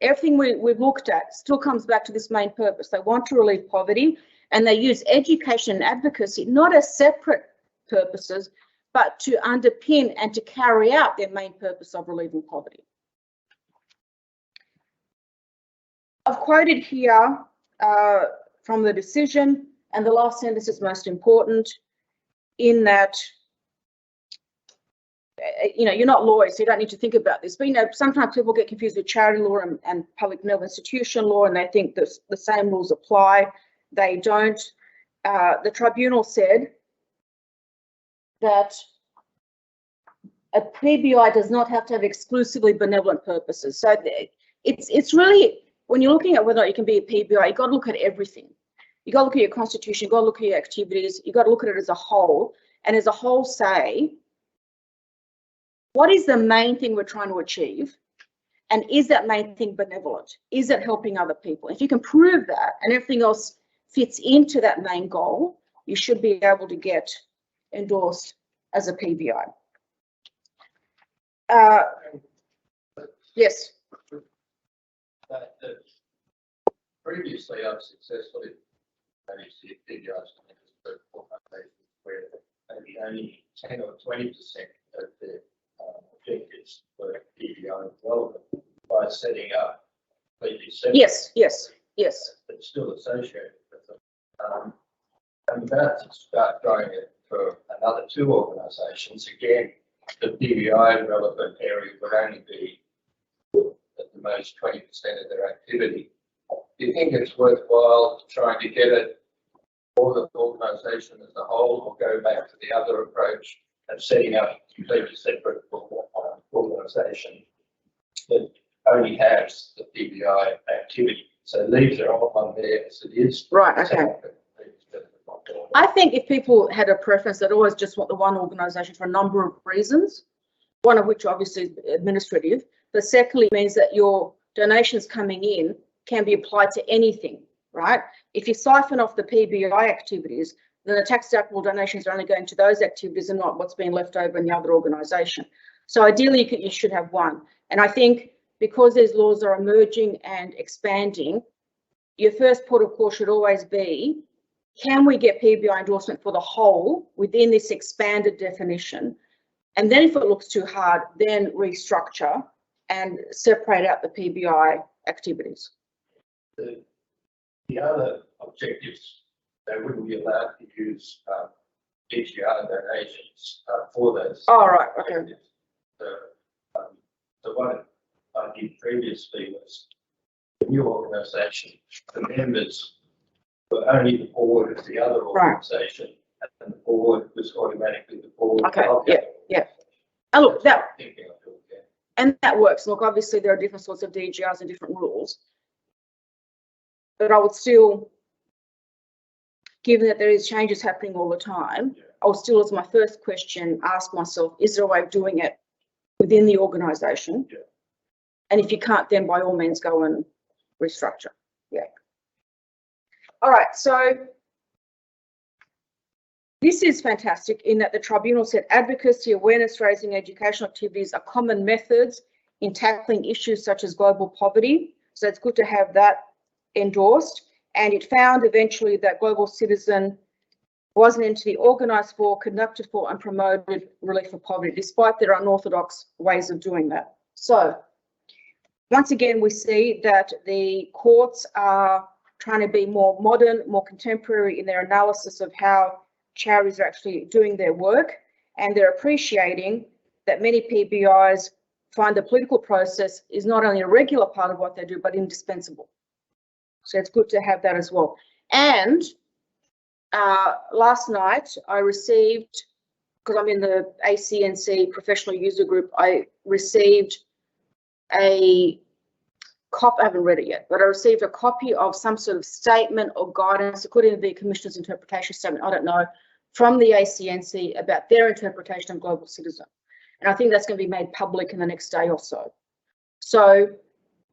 S1: Everything we've looked at still comes back to this main purpose. They want to relieve poverty, and they use education and advocacy not as separate purposes, but to underpin and to carry out their main purpose of relieving poverty. I've quoted here from the decision, and the last sentence is most important in that, you're not lawyers, so you don't need to think about this, but sometimes people get confused with charity law and public benevolent institution law, and they think that the same rules apply. They don't. The tribunal said that a PBI does not have to have exclusively benevolent purposes. So it's really, when you're looking at whether or not you can be a PBI, you've got to look at everything. You've got to look at your constitution, you've got to look at your activities, you've got to look at it as a whole, and as a whole say, what is the main thing we're trying to achieve? And is that main thing benevolent? Is it helping other people? If you can prove that and everything else fits into that main goal, you should be able to get endorsed as a PBI. Yes.
S4: Previously, I've successfully managed to get PBIs for organisations where maybe only 10 or 20% of their objectives were PBI relevant by setting up completely separate.
S1: Yes.
S4: But still associated with them. I'm about to start growing it for another 2 organisations. Again, the PBI relevant area would only be at the most 20% of their activity. Do you think it's worthwhile trying to get it for the organisation as a whole, or go back to the other approach of setting up a completely separate organisation that only has the PBI activity? So leave their old one there as it is.
S1: Right, okay. I think if people had a preference, they'd always just want the one organisation for a number of reasons, one of which obviously is administrative, but secondly means that your donations coming in can be applied to anything, right? If you siphon off the PBI activities, then the tax deductible donations are only going to those activities and not what's being left over in the other organisation. So ideally, you should have one. And I think because these laws are emerging and expanding, your first port of call should always be, can we get PBI endorsement for the whole within this expanded definition? And then if it looks too hard, then restructure and separate out the PBI activities.
S4: The other objectives, they wouldn't be allowed to use Dgr donations for those.
S1: Oh, right, okay.
S4: objectives. So what I did previously was the new organisation, the members were only the board of the other organisation, and the board was automatically the board.
S1: Okay,
S4: of the
S1: yeah,
S4: other
S1: yeah.
S4: organisation.
S1: And look,
S4: That's what I'm thinking of doing, yeah.
S1: and that works. Look, obviously there are different sorts of DGRs and different rules, but I would still, given that there is changes happening all the time, I would still, as my first question, ask myself, is there a way of doing it within the organisation?
S4: Yeah.
S1: And if you can't, then by all means go and restructure. Yeah. All right, so this is fantastic in that the tribunal said advocacy, awareness raising, educational activities are common methods in tackling issues such as global poverty. So it's good to have that endorsed. And it found eventually that Global Citizen was an entity organised for, conducted for and promoted relief of poverty, despite their unorthodox ways of doing that. So once again, we see that the courts are trying to be more modern, more contemporary in their analysis of how charities are actually doing their work, and they're appreciating that many PBIs find the political process is not only a regular part of what they do, but indispensable. So it's good to have that as well. And last night I received, because I'm in the ACNC professional user group, I received a copy, I haven't read it yet, but I received a copy of some sort of statement or guidance, it could even be a Commissioner's interpretation statement, I don't know, from the ACNC about their interpretation of Global Citizen. And I think that's going to be made public in the next day or so. So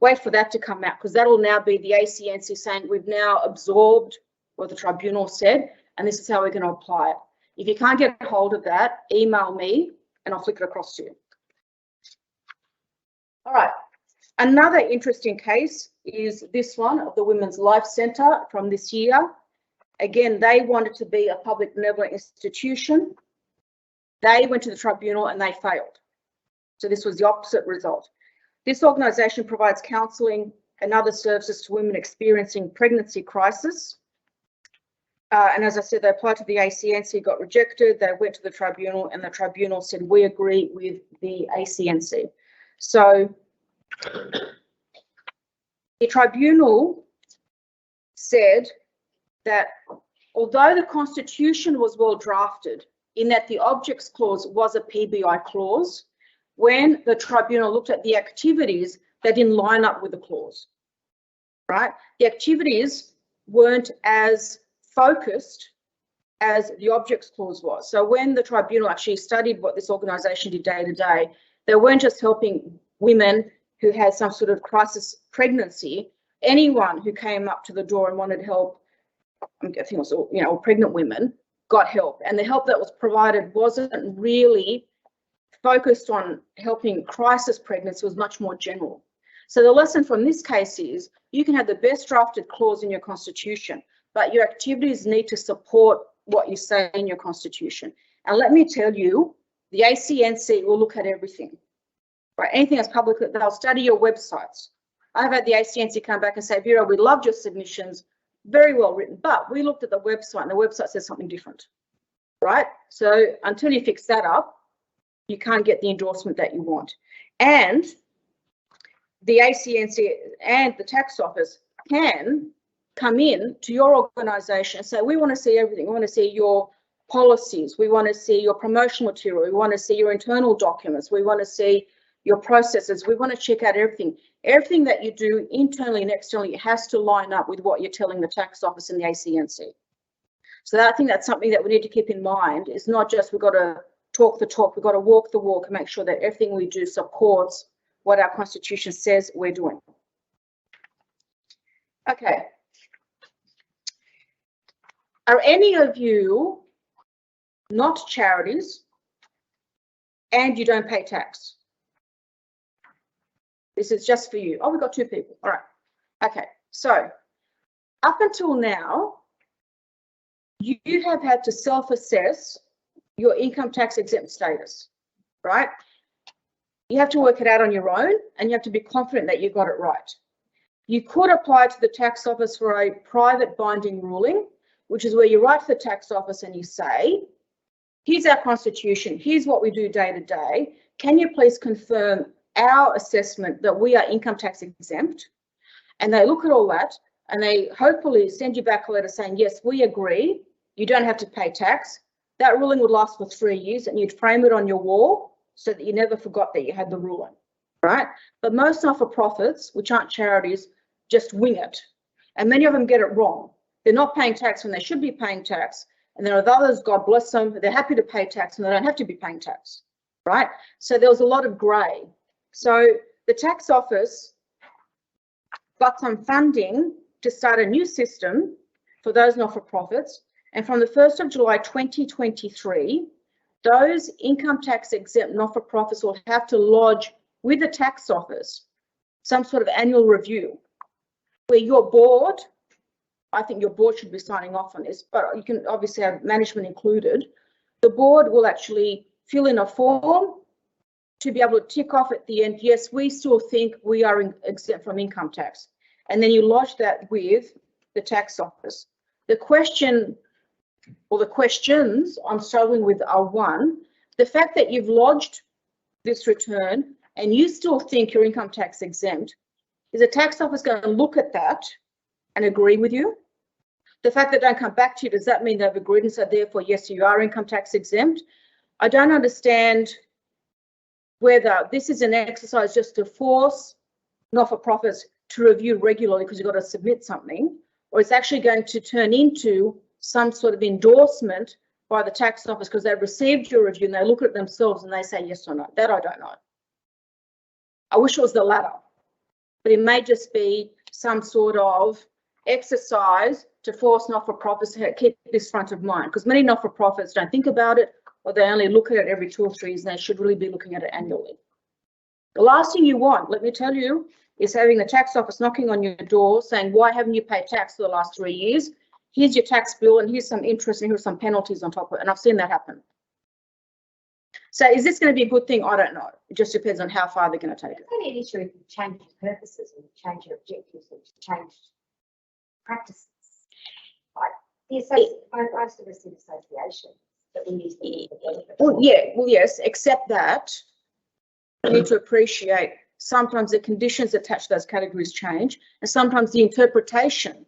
S1: wait for that to come out, because that will now be the ACNC saying we've now absorbed what the tribunal said, and this is how we're going to apply it. If you can't get hold of that, email me and I'll flick it across to you. All right. Another interesting case is this one of the Women's Life Centre from this year. Again, they wanted to be a public benevolent institution. They went to the tribunal and they failed. So this was the opposite result. This organisation provides counselling and other services to women experiencing pregnancy crisis. And as I said, they applied to the ACNC, got rejected. They went to the tribunal and the tribunal said, we agree with the ACNC. So the tribunal said that although the Constitution was well drafted in that the objects clause was a PBI clause, when the tribunal looked at the activities, they didn't line up with the clause, right? The activities weren't as focused as the objects clause was. So when the tribunal actually studied what this organisation did day to day, they weren't just helping women who had some sort of crisis pregnancy. Anyone who came up to the door and wanted help, I think it was, you know, pregnant women, got help. And the help that was provided wasn't really focused on helping crisis pregnancy, was much more general. So the lesson from this case is you can have the best drafted clause in your Constitution, but your activities need to support what you say in your Constitution. And let me tell you, the ACNC will look at everything, right? Anything that's public, they'll study your websites. I've had the ACNC come back and say, Vera, we loved your submissions, very well written, but we looked at the website and the website says something different, right? So until you fix that up, you can't get the endorsement that you want. And the ACNC and the tax office can come in to your organisation and say, we want to see everything. We want to see your policies. We want to see your promotional material. We want to see your internal documents. We want to see your processes. We want to check out everything. Everything that you do internally and externally has to line up with what you're telling the tax office and the ACNC. So I think that's something that we need to keep in mind. It's not just we've got to talk the talk, we've got to walk the walk and make sure that everything we do supports what our Constitution says we're doing. Okay. Are any of you not charities and you don't pay tax? This is just for you. Oh, we've got 2 people. All right. Okay. So up until now, you have had to self-assess your income tax exempt status, right? You have to work it out on your own and you have to be confident that you got it right. You could apply to the tax office for a private binding ruling, which is where you write to the tax office and you say, here's our Constitution, here's what we do day to day. Can you please confirm our assessment that we are income tax exempt? And they look at all that and they hopefully send you back a letter saying, yes, we agree, you don't have to pay tax. That ruling would last for 3 years and you'd frame it on your wall so that you never forgot that you had the ruling, right? But most not-for-profits, which aren't charities, just wing it. And many of them get it wrong. They're not paying tax when they should be paying tax. And there are others, God bless them, they're happy to pay tax and they don't have to be paying tax, right? So there was a lot of grey. So the tax office got some funding to start a new system for those not-for-profits. And from the 1st of July 2023, those income tax exempt not-for-profits will have to lodge with the tax office some sort of annual review where your board, I think your board should be signing off on this, but you can obviously have management included. The board will actually fill in a form to be able to tick off at the end, yes, we still think we are exempt from income tax. And then you lodge that with the tax office. The question or the questions I'm struggling with are, one, the fact that you've lodged this return and you still think you're income tax exempt, is the tax office going to look at that and agree with you? The fact that they don't come back to you, does that mean they've agreed and so therefore, yes, you are income tax exempt? I don't understand whether this is an exercise just to force not-for-profits to review regularly because you've got to submit something, or it's actually going to turn into some sort of endorsement by the tax office because they've received your review and they look at it themselves and they say yes or no. That I don't know. I wish it was the latter, but it may just be some sort of exercise to force not-for-profits to keep this front of mind, because many not-for-profits don't think about it or they only look at it every 2 or 3 years and they should really be looking at it annually. The last thing you want, let me tell you, is having the tax office knocking on your door saying, why haven't you paid tax for the last 3 years? Here's your tax bill and here's some interest and here's some penalties on top of it. And I've seen that happen. So is this going to be a good thing? I don't know. It just depends on how far they're going to take it.
S3: It's only an issue if you change your purposes and change your objectives and change practices. Like most of us in associations that we use the benefit.
S1: Well, yeah, well, yes, except that you need to appreciate sometimes the conditions attached to those categories change and sometimes the interpretation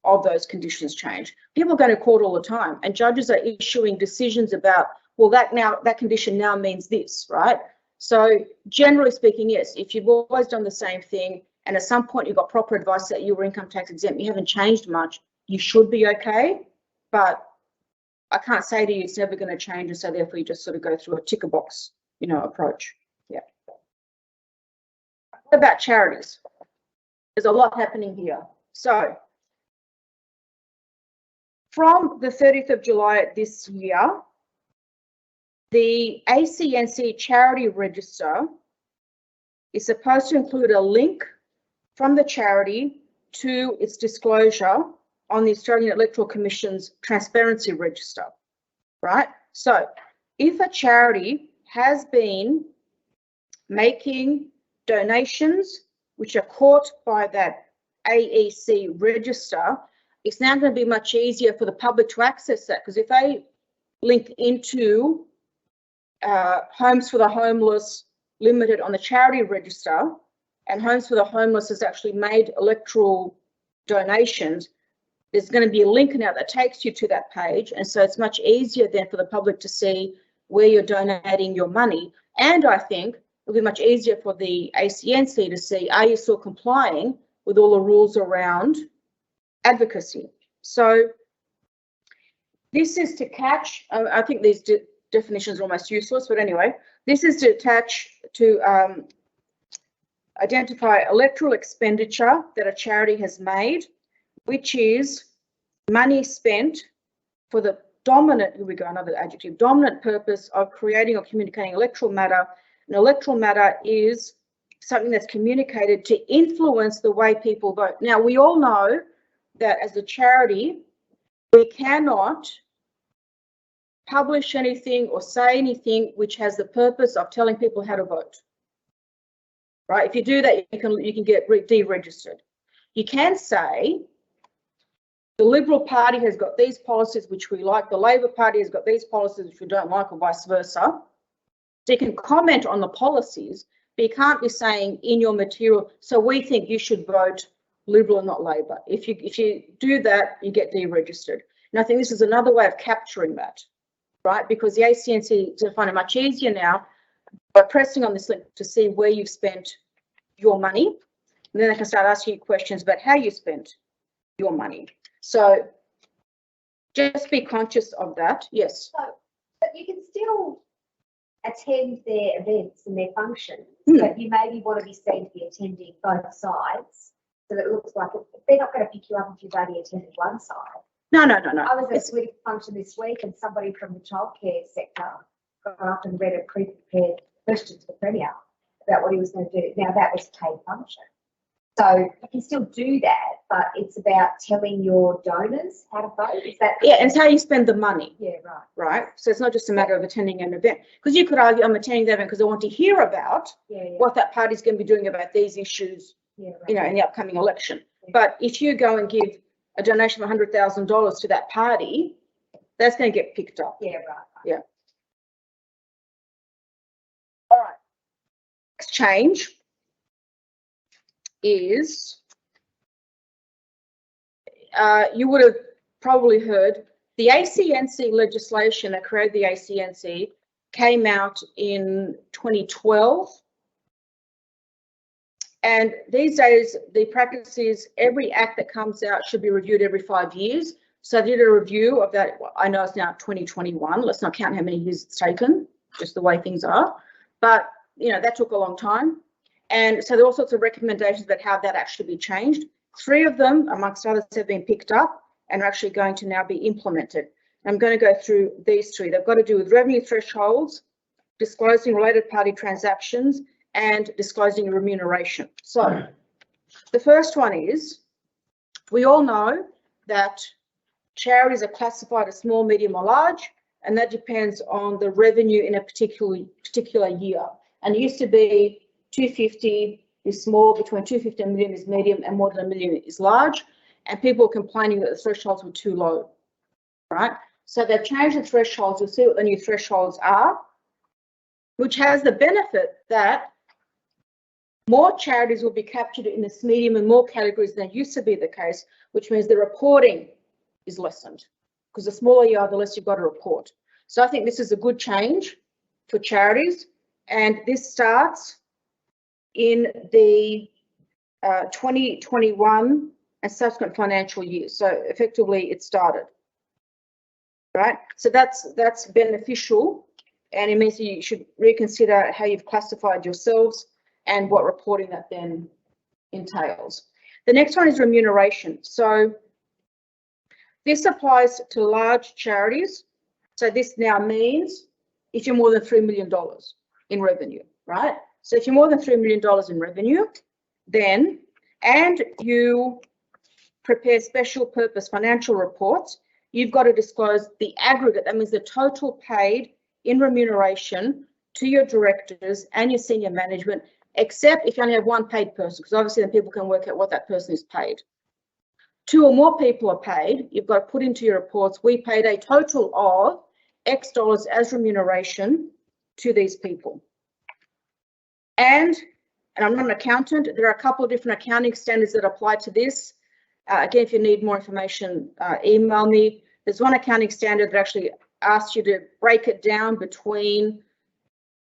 S1: of those conditions change. People are going to court all the time and judges are issuing decisions about, well, that condition now means this, right? So generally speaking, yes, if you've always done the same thing and at some point you got proper advice that you were income tax exempt, you haven't changed much, you should be okay. But I can't say to you it's never going to change, and so therefore you just sort of go through a ticker box, approach. Yeah. What about charities? There's a lot happening here. So from the 30th of July this year, the ACNC charity register is supposed to include a link from the charity to its disclosure on the Australian Electoral Commission's transparency register, right? So if a charity has been making donations which are caught by that AEC register, it's now going to be much easier for the public to access that, because if they link into Homes for the Homeless Limited on the charity register, and Homes for the Homeless has actually made electoral donations, there's going to be a link now that takes you to that page, and so it's much easier then for the public to see where you're donating your money. And I think it'll be much easier for the ACNC to see, are you still complying with all the rules around advocacy? So This is to catch, I think these definitions are almost useless, but anyway, this is to identify electoral expenditure that a charity has made, which is money spent for the dominant, here we go, another adjective, dominant purpose of creating or communicating electoral matter. And electoral matter is something that's communicated to influence the way people vote. Now, we all know that as a charity, we cannot publish anything or say anything which has the purpose of telling people how to vote. Right? If you do that, you can get deregistered. You can say the Liberal Party has got these policies which we like, the Labor Party has got these policies which we don't like, or vice versa. So you can comment on the policies, but you can't be saying in your material, so we think you should vote Liberal and not Labor. If you do that, you get deregistered. And I think this is another way of capturing that, right? Because the ACNC is finding it much easier now by pressing on this link to see where you've spent your money. And then they can start asking you questions about how you spent your money. So just be conscious of that. Yes.
S3: So, but you can still attend their events and their functions, but you maybe want to be seen to be attending both sides, so that it looks like they're not going to pick you up if you've only attended one side.
S1: No.
S3: I was at a Swedish function this week, and somebody from the childcare sector got up and read a pre-prepared question to the Premier about what he was going to do. Now, that was a paid function. So you can still do that, but it's about telling your donors how to vote. Is that?
S1: Yeah, and it's how you spend the money.
S3: Yeah, right.
S1: Right. So it's not just a matter of attending an event, because you could argue I'm attending the event because I want to hear about what that party's going to be doing about these issues, you know, in the upcoming election. Yeah. But if you go and give a donation of $100,000 to that party, that's going to get picked up.
S3: Yeah, right.
S1: Yeah. All right. Next change is, you would have probably heard, the ACNC legislation that created the ACNC came out in 2012. And these days, the practice is every act that comes out should be reviewed every 5 years. So I did a review of that. I know it's now 2021. Let's not count how many years it's taken, just the way things are. But, you know, that took a long time. And so there are all sorts of recommendations about how that actually be changed. 3 of them, amongst others, have been picked up and are actually going to now be implemented. I'm going to go through these 3. They've got to do with revenue thresholds, disclosing related party transactions, and disclosing remuneration. So the first one is, we all know that charities are classified as small, medium or large, and that depends on the revenue in a particular year. And it used to be 250 is small, between 250 and $1 million is medium, and more than $1 million is large. And people are complaining that the thresholds were too low, right? So they've changed the thresholds. You'll see what the new thresholds are, which has the benefit that more charities will be captured in this medium and more categories than used to be the case, which means the reporting is lessened, because the smaller you are, the less you've got to report. So I think this is a good change for charities, and this starts in the 2021 and subsequent financial years. So effectively it started, right? So that's beneficial, and it means you should reconsider how you've classified yourselves and what reporting that then entails. The next one is remuneration. So this applies to large charities. So this now means if you're more than $3 million in revenue, right? So if you're more than $3 million in revenue, then, and you prepare special purpose financial reports, you've got to disclose the aggregate. That means the total paid in remuneration to your directors and your senior management, except if you only have one paid person, because obviously then people can work out what that person is paid. 2 or more people are paid, you've got to put into your reports, we paid a total of X dollars as remuneration to these people. And I'm not an accountant, there are a couple of different accounting standards that apply to this. Again, if you need more information, email me. There's one accounting standard that actually asks you to break it down between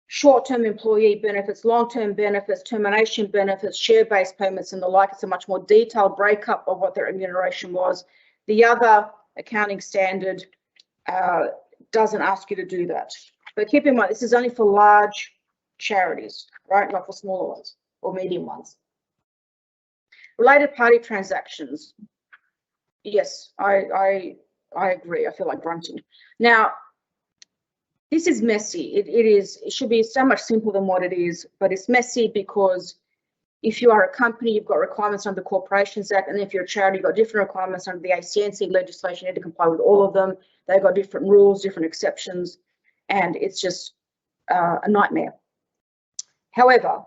S1: short-term employee benefits, long-term benefits, termination benefits, share-based payments and the like. It's a much more detailed breakup of what their remuneration was. The other accounting standard doesn't ask you to do that. But keep in mind, this is only for large charities, right? Not for smaller ones or medium ones. Related party transactions. Yes, I agree. I feel like grunting. Now, this is messy. It should be so much simpler than what it is, but it's messy because if you are a company, you've got requirements under the Corporations Act, and if you're a charity, you've got different requirements under the ACNC legislation. You need to comply with all of them. They've got different rules, different exceptions, and it's just a nightmare. However,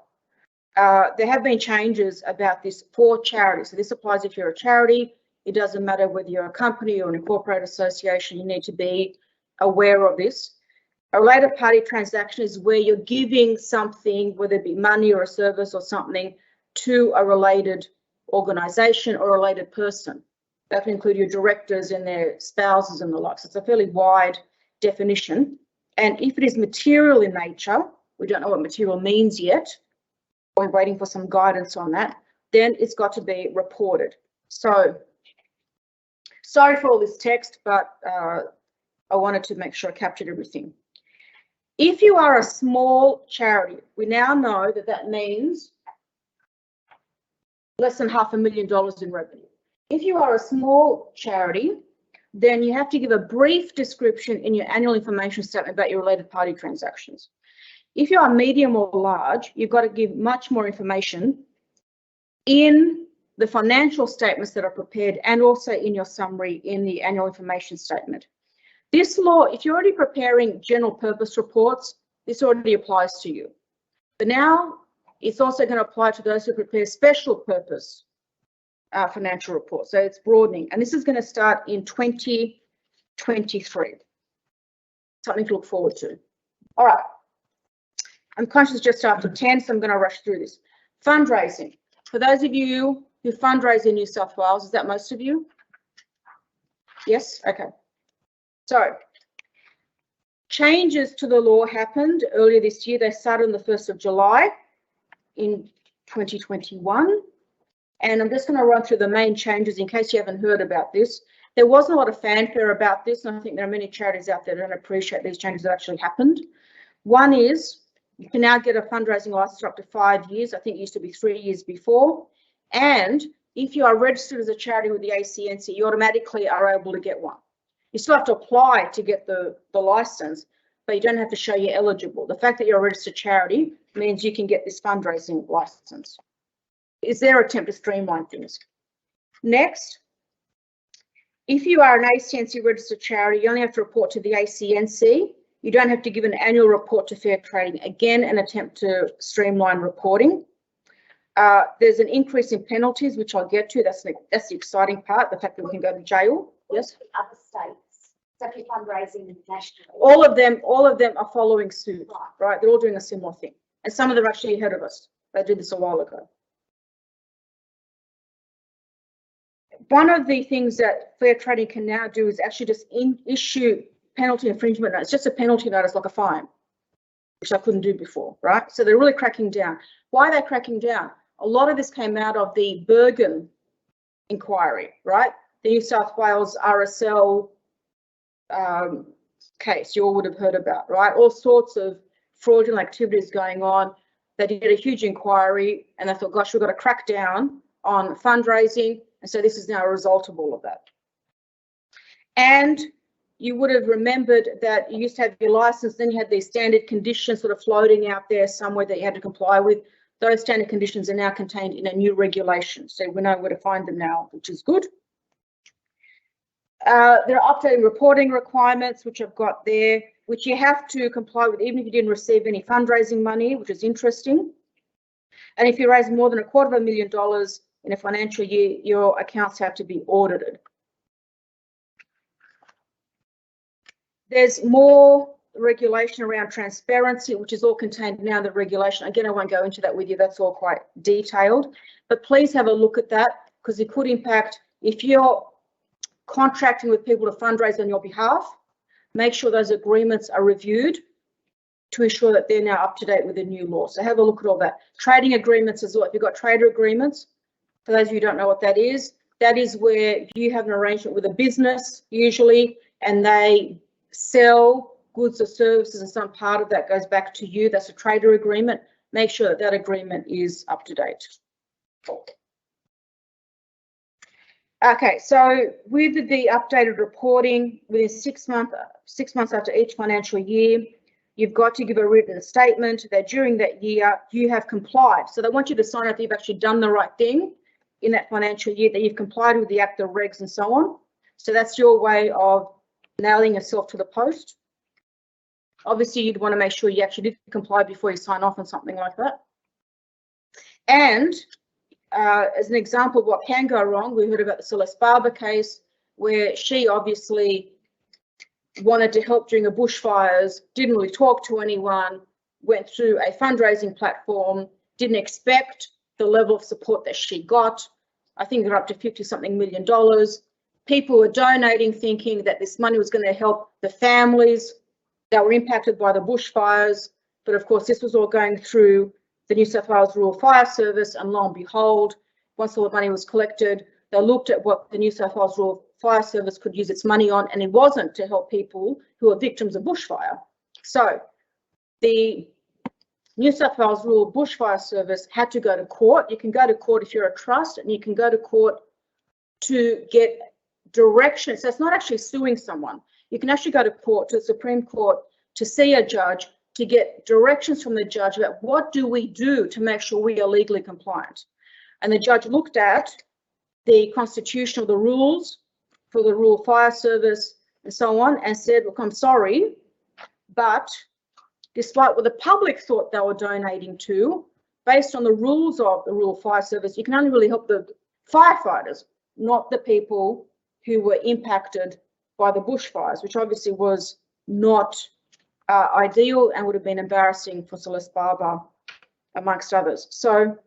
S1: there have been changes about this for charities. So this applies if you're a charity. It doesn't matter whether you're a company or an incorporated association. You need to be aware of this. A related party transaction is where you're giving something, whether it be money or a service or something, to a related organisation or a related person. That can include your directors and their spouses and the like. So it's a fairly wide definition. And if it is material in nature, we don't know what material means yet, we're waiting for some guidance on that, then it's got to be reported. So, sorry for all this text, but I wanted to make sure I captured everything. If you are a small charity, we now know that that means less than $500,000 in revenue. If you are a small charity, then you have to give a brief description in your annual information statement about your related party transactions. If you are medium or large, you've got to give much more information in the financial statements that are prepared and also in your summary in the annual information statement. This law, if you're already preparing general purpose reports, this already applies to you. But now it's also going to apply to those who prepare special purpose financial reports. So it's broadening. And this is going to start in 2023. Something to look forward to. All right. I'm conscious just after 10, so I'm going to rush through this. Fundraising. For those of you who fundraise in New South Wales, is that most of you? Yes? Okay. So, changes to the law happened earlier this year. They started on the 1st of July in 2021. And I'm just going to run through the main changes in case you haven't heard about this. There wasn't a lot of fanfare about this, and I think there are many charities out there that don't appreciate these changes that actually happened. One is you can now get a fundraising license for up to 5 years. I think it used to be 3 years before. And if you are registered as a charity with the ACNC, you automatically are able to get one. You still have to apply to get the license, but you don't have to show you're eligible. The fact that you're a registered charity means you can get this fundraising license. Is their attempt to streamline things. Next, if you are an ACNC registered charity, you only have to report to the ACNC. You don't have to give an annual report to Fair Trading. Again, an attempt to streamline reporting. There's an increase in penalties, which I'll get to. That's the exciting part, the fact that we can go to jail. Yes.
S3: Other states. So if you're fundraising nationally.
S1: All of them are following suit, right? They're all doing a similar thing. And some of them are actually ahead of us. They did this a while ago. One of the things that Fair Trading can now do is actually just issue penalty infringement notice. It's just a penalty notice like a fine, which I couldn't do before, right? So they're really cracking down. Why are they cracking down? A lot of this came out of the Bergen inquiry, right? The New South Wales RSL case you all would have heard about, right? All sorts of fraudulent activities going on. They did a huge inquiry and they thought, gosh, we've got to crack down on fundraising. And so this is now a result of all of that. And you would have remembered that you used to have your license, then you had these standard conditions sort of floating out there somewhere that you had to comply with. Those standard conditions are now contained in a new regulation. So we know where to find them now, which is good. There are updated reporting requirements, which I've got there, which you have to comply with even if you didn't receive any fundraising money, which is interesting. And if you raise more than $250,000 in a financial year, your accounts have to be audited. There's more regulation around transparency, which is all contained now in the regulation. Again, I won't go into that with you. That's all quite detailed. But please have a look at that because it could impact if you're contracting with people to fundraise on your behalf. Make sure those agreements are reviewed to ensure that they're now up to date with the new law. So have a look at all that. Trading agreements as well. If you've got trader agreements, for those of you who don't know what that is where you have an arrangement with a business usually, and they sell goods or services and some part of that goes back to you, that's a trader agreement, make sure that that agreement is up to date. Okay, so with the updated reporting, within 6 months after each financial year, you've got to give a written statement that during that year you have complied. So they want you to sign out that you've actually done the right thing in that financial year, that you've complied with the Act, the regs and so on. So that's your way of nailing yourself to the post. Obviously, you'd want to make sure you actually did comply before you sign off on something like that. And as an example of what can go wrong, we heard about the Celeste Barber case, where she obviously wanted to help during the bushfires, didn't really talk to anyone, went through a fundraising platform, didn't expect the level of support that she got. I think they're up to $50-something million. People were donating thinking that this money was going to help the families that were impacted by the bushfires. But of course, this was all going through the New South Wales Rural Fire Service, and lo and behold, once all the money was collected, they looked at what the New South Wales Rural Fire Service could use its money on, and it wasn't to help people who are victims of bushfire. So the New South Wales Rural Bushfire Service had to go to court. You can go to court if you're a trust, and you can go to court to get direction. So it's not actually suing someone. You can actually go to court, to the Supreme Court, to see a judge, to get directions from the judge about what do we do to make sure we are legally compliant. And the judge looked at the constitution, the rules for the Rural Fire Service and so on, and said, look, I'm sorry, but despite what the public thought they were donating to, based on the rules of the Rural Fire Service, you can only really help the firefighters, not the people who were impacted by the bushfires, which obviously was not ideal and would have been embarrassing for Celeste Barber, amongst others. So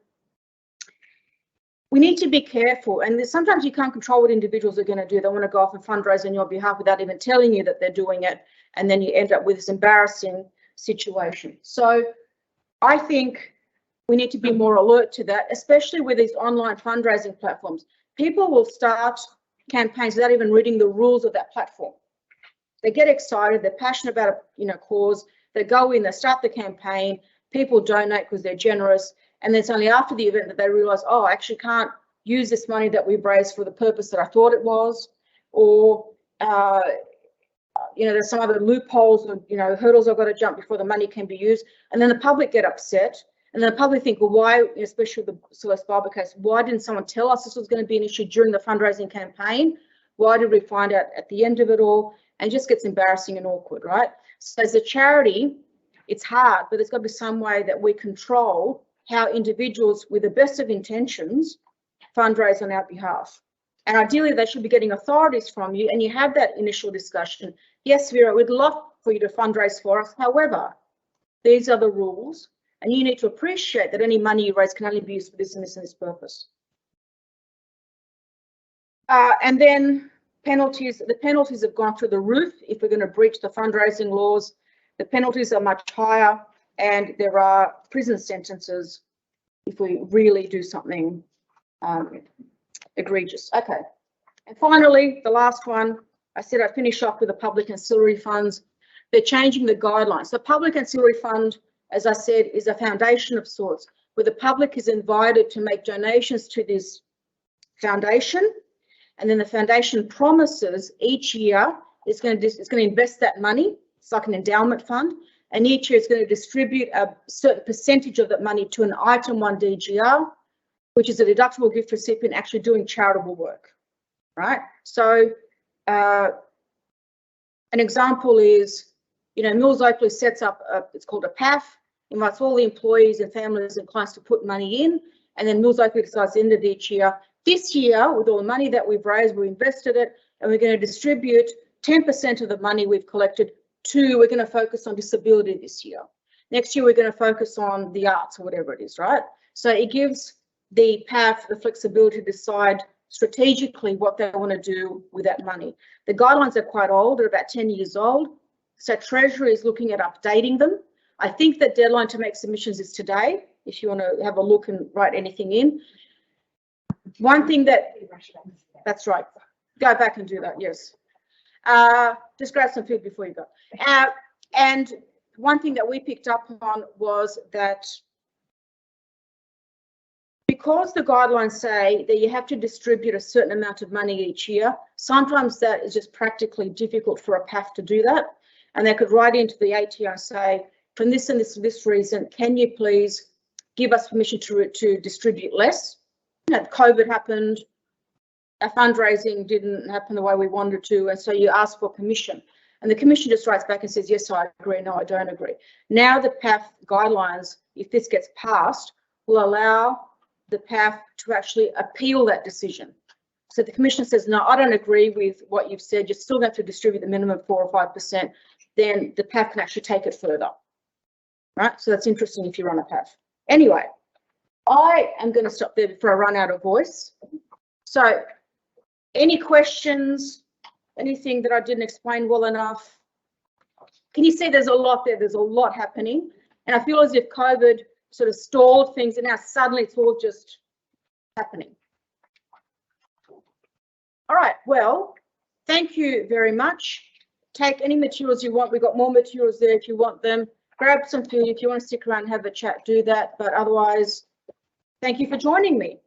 S1: we need to be careful, and sometimes you can't control what individuals are going to do. They want to go off and fundraise on your behalf without even telling you that they're doing it, and then you end up with this embarrassing situation. So I think we need to be more alert to that, especially with these online fundraising platforms. People will start campaigns without even reading the rules of that platform. They get excited, they're passionate about a cause, they go in, they start the campaign, people donate because they're generous, and then it's only after the event that they realise, oh, I actually can't use this money that we've raised for the purpose that I thought it was, or there's some other loopholes or hurdles I've got to jump before the money can be used, and then the public get upset, and then the public think, well, why, especially the Celeste Barber case, why didn't someone tell us this was going to be an issue during the fundraising campaign? Why did we find out at the end of it all? And it just gets embarrassing and awkward, right? So as a charity, it's hard, but there's got to be some way that we control how individuals with the best of intentions fundraise on our behalf. And ideally, they should be getting authorities from you, and you have that initial discussion. Yes, Vera, we'd love for you to fundraise for us. However, these are the rules, and you need to appreciate that any money you raise can only be used for this and this and this purpose. And then penalties. The penalties have gone through the roof if we're going to breach the fundraising laws. The penalties are much higher, and there are prison sentences if we really do something egregious. Okay, and finally, the last one, I said I'd finish off with the public ancillary funds. They're changing the guidelines. The public ancillary fund, as I said, is a foundation of sorts where the public is invited to make donations to this foundation, and then the foundation promises each year it's going to invest that money. It's like an endowment fund, and each year it's going to distribute a certain percentage of that money to an item 1 DGR, which is a deductible gift recipient actually doing charitable work, right? So an example is, Mills Oakley sets up, it's called a PAF, invites all the employees and families and clients to put money in, and then Mills Oakley decides at the end of each year, this year, with all the money that we've raised, we invested it, and we're going to distribute 10% of the money we've collected we're going to focus on disability this year. Next year, we're going to focus on the arts or whatever it is, right? So it gives the PAF the flexibility to decide strategically what they want to do with that money. The guidelines are quite old, they're about 10 years old. So Treasury is looking at updating them. I think the deadline to make submissions is today, if you want to have a look and write anything in. One thing that's right, go back and do that, yes. Just grab some food before you go. And one thing that we picked up on was that because the guidelines say that you have to distribute a certain amount of money each year, sometimes that is just practically difficult for a PAF to do that. And they could write into the ATO and say, for this and this reason, can you please give us permission to distribute less? You know, COVID happened, our fundraising didn't happen the way we wanted to, and so you ask for permission. And the commission just writes back and says, yes, I agree, no, I don't agree. Now the PAF guidelines, if this gets passed, will allow the PAF to actually appeal that decision. So the commission says, no, I don't agree with what you've said, you're still going to distribute the minimum 4 or 5%, then the PAF can actually take it further. Right, so that's interesting if you run a PAF. Anyway, I am going to stop there before I run out of voice. So any questions, anything that I didn't explain well enough? Can you see there's a lot there? There's a lot happening. And I feel as if COVID sort of stalled things and now suddenly it's all just happening. All right, well, thank you very much. Take any materials you want. We've got more materials there if you want them. Grab some food. If you want to stick around and have a chat, do that. But otherwise, thank you for joining me.